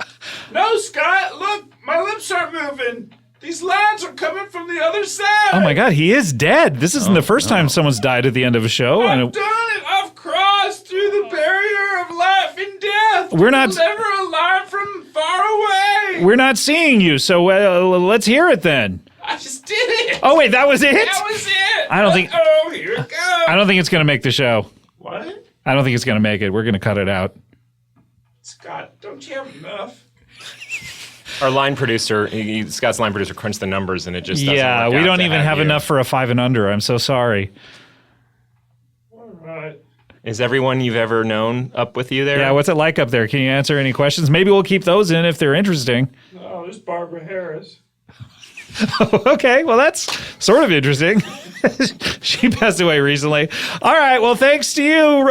No, Scott, look. My lips aren't moving. These lines are coming from the other side. Oh my God, he is dead. This isn't the first time someone's died at the end of a show. I've done it. I've crossed through the barrier of life and death. We're not- Deliver a line from far away. We're not seeing you, so let's hear it then. I just did it. Oh wait, that was it? That was it. I don't think- Oh, here it goes. I don't think it's going to make the show. What? I don't think it's going to make it. We're going to cut it out. Scott, don't you have enough? Our line producer, Scott's line producer, crunched the numbers, and it just doesn't Yeah, work we out don't to even have you. enough for a 5 and under. I'm so sorry. All right. Is everyone you've ever known up with you there? Yeah, what's it like up there? Can you answer any questions? Maybe we'll keep those in if they're interesting. Oh, there's Barbara Harris. Okay, well, that's sort of interesting. She passed away recently. All right, well, thanks to you,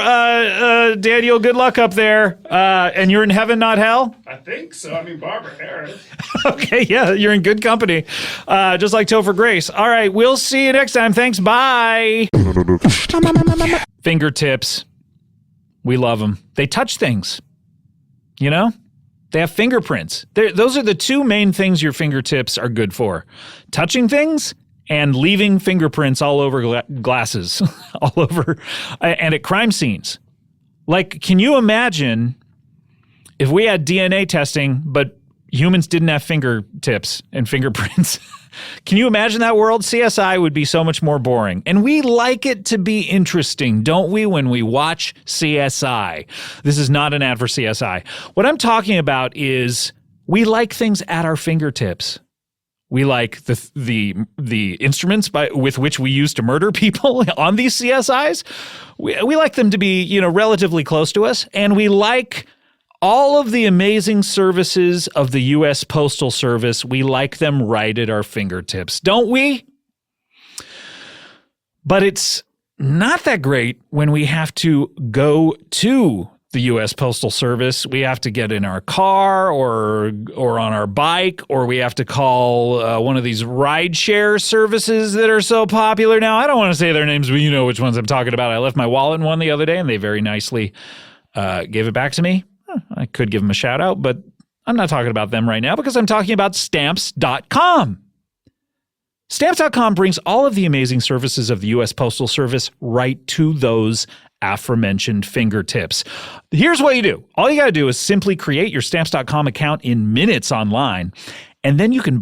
Daniel. Good luck up there. And you're in heaven, not hell? I think so. I mean, Barbara Harris. Okay, yeah, you're in good company. Just like Topher Grace. All right, we'll see you next time. Thanks, bye. Fingertips. We love them. They touch things, you know? They have fingerprints. Those are the two main things your fingertips are good for. Touching things and leaving fingerprints all over glasses, all over, and at crime scenes. Like, can you imagine if we had DNA testing, but humans didn't have fingertips and fingerprints? Can you imagine that world? CSI would be so much more boring. And we like it to be interesting, don't we, when we watch CSI? This is not an ad for CSI. What I'm talking about is we like things at our fingertips. We like the instruments with which we use to murder people on these CSIs. We like them to be, relatively close to us, and we like all of the amazing services of the U.S. Postal Service. We like them right at our fingertips, don't we? But it's not that great when we have to go to the U.S. Postal Service. We have to get in our car or on our bike, or we have to call one of these rideshare services that are so popular now. I don't want to say their names, but you know which ones I'm talking about. I left my wallet in one the other day, and they very nicely gave it back to me. I could give them a shout out, but I'm not talking about them right now because I'm talking about Stamps.com. Stamps.com brings all of the amazing services of the U.S. Postal Service right to those aforementioned fingertips. Here's what you do. All you got to do is simply create your Stamps.com account in minutes online, and then you can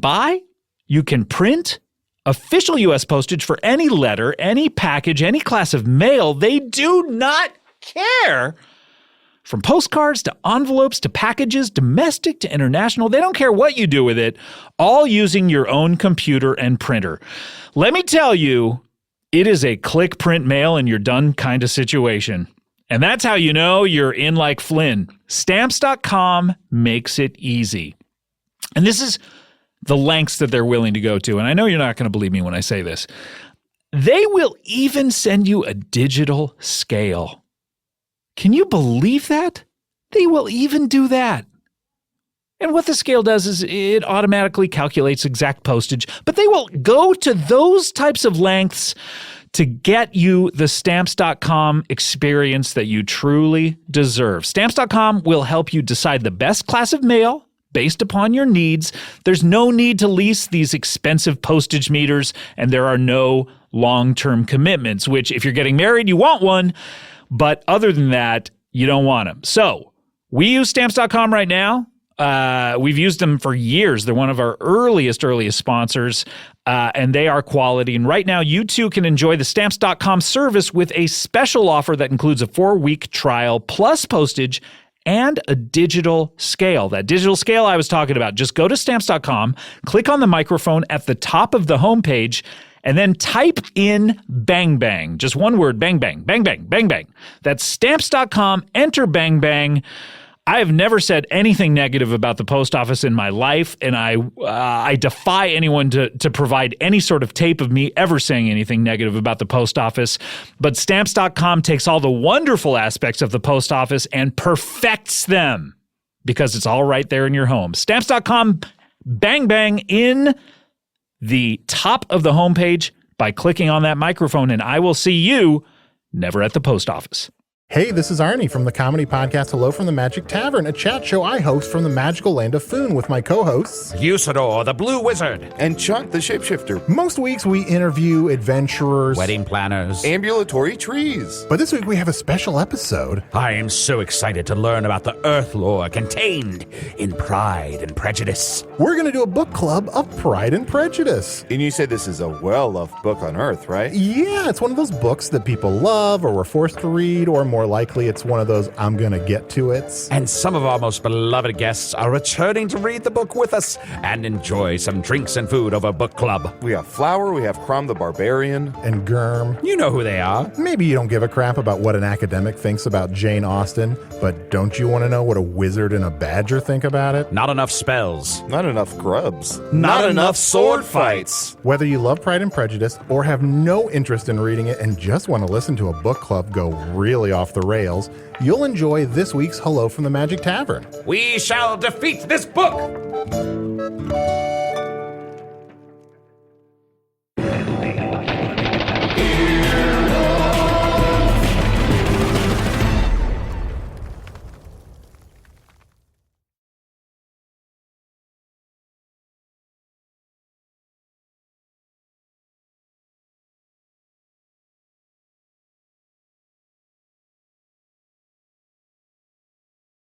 print official U.S. postage for any letter, any package, any class of mail. They do not care. From postcards to envelopes to packages, domestic to international, they don't care what you do with it, all using your own computer and printer. Let me tell you, it is a click, print, mail, and you're done kind of situation. And that's how you know you're in like Flynn. Stamps.com makes it easy. And this is the lengths that they're willing to go to. And I know you're not going to believe me when I say this. They will even send you a digital scale. Can you believe that? They will even do that. And what the scale does is it automatically calculates exact postage, but they will go to those types of lengths to get you the Stamps.com experience that you truly deserve. Stamps.com will help you decide the best class of mail based upon your needs. There's no need to lease these expensive postage meters, and there are no long-term commitments, which if you're getting married, you want one. But other than that, you don't want them. So we use Stamps.com right now. We've used them for years. They're one of our earliest sponsors, and they are quality. And right now, you too can enjoy the Stamps.com service with a special offer that includes a 4-week trial plus postage and a digital scale. That digital scale I was talking about. Just go to Stamps.com, click on the microphone at the top of the homepage, and then type in bang bang. Just one word, bang bang, bang bang, bang bang. That's Stamps.com, enter bang bang. I have never said anything negative about the post office in my life, and I defy anyone to provide any sort of tape of me ever saying anything negative about the post office. But Stamps.com takes all the wonderful aspects of the post office and perfects them because it's all right there in your home. Stamps.com, bang bang in the top of the homepage by clicking on that microphone, and I will see you never at the post office. Hey, this is Arnie from the comedy podcast Hello from the Magic Tavern, a chat show I host from the magical land of Foon with my co-hosts Usador, the Blue Wizard, and Chuck, the Shapeshifter. Most weeks we interview adventurers, wedding planners, ambulatory trees. But this week we have a special episode. I am so excited to learn about the Earth lore contained in Pride and Prejudice. We're going to do a book club of Pride and Prejudice. And you said this is a well-loved book on Earth, right? Yeah, it's one of those books that people love or were forced to read, or more likely it's one of those I'm gonna get to it. And some of our most beloved guests are returning to read the book with us and enjoy some drinks and food over book club. We have Flower, we have Crom the Barbarian, and Germ. You know who they are. Maybe you don't give a crap about what an academic thinks about Jane Austen, but don't you want to know what a wizard and a badger think about it? Not enough spells. Not enough grubs. Not enough sword fights. Whether you love Pride and Prejudice or have no interest in reading it and just want to listen to a book club go really off the rails, you'll enjoy this week's Hello from the Magic Tavern. We shall defeat this book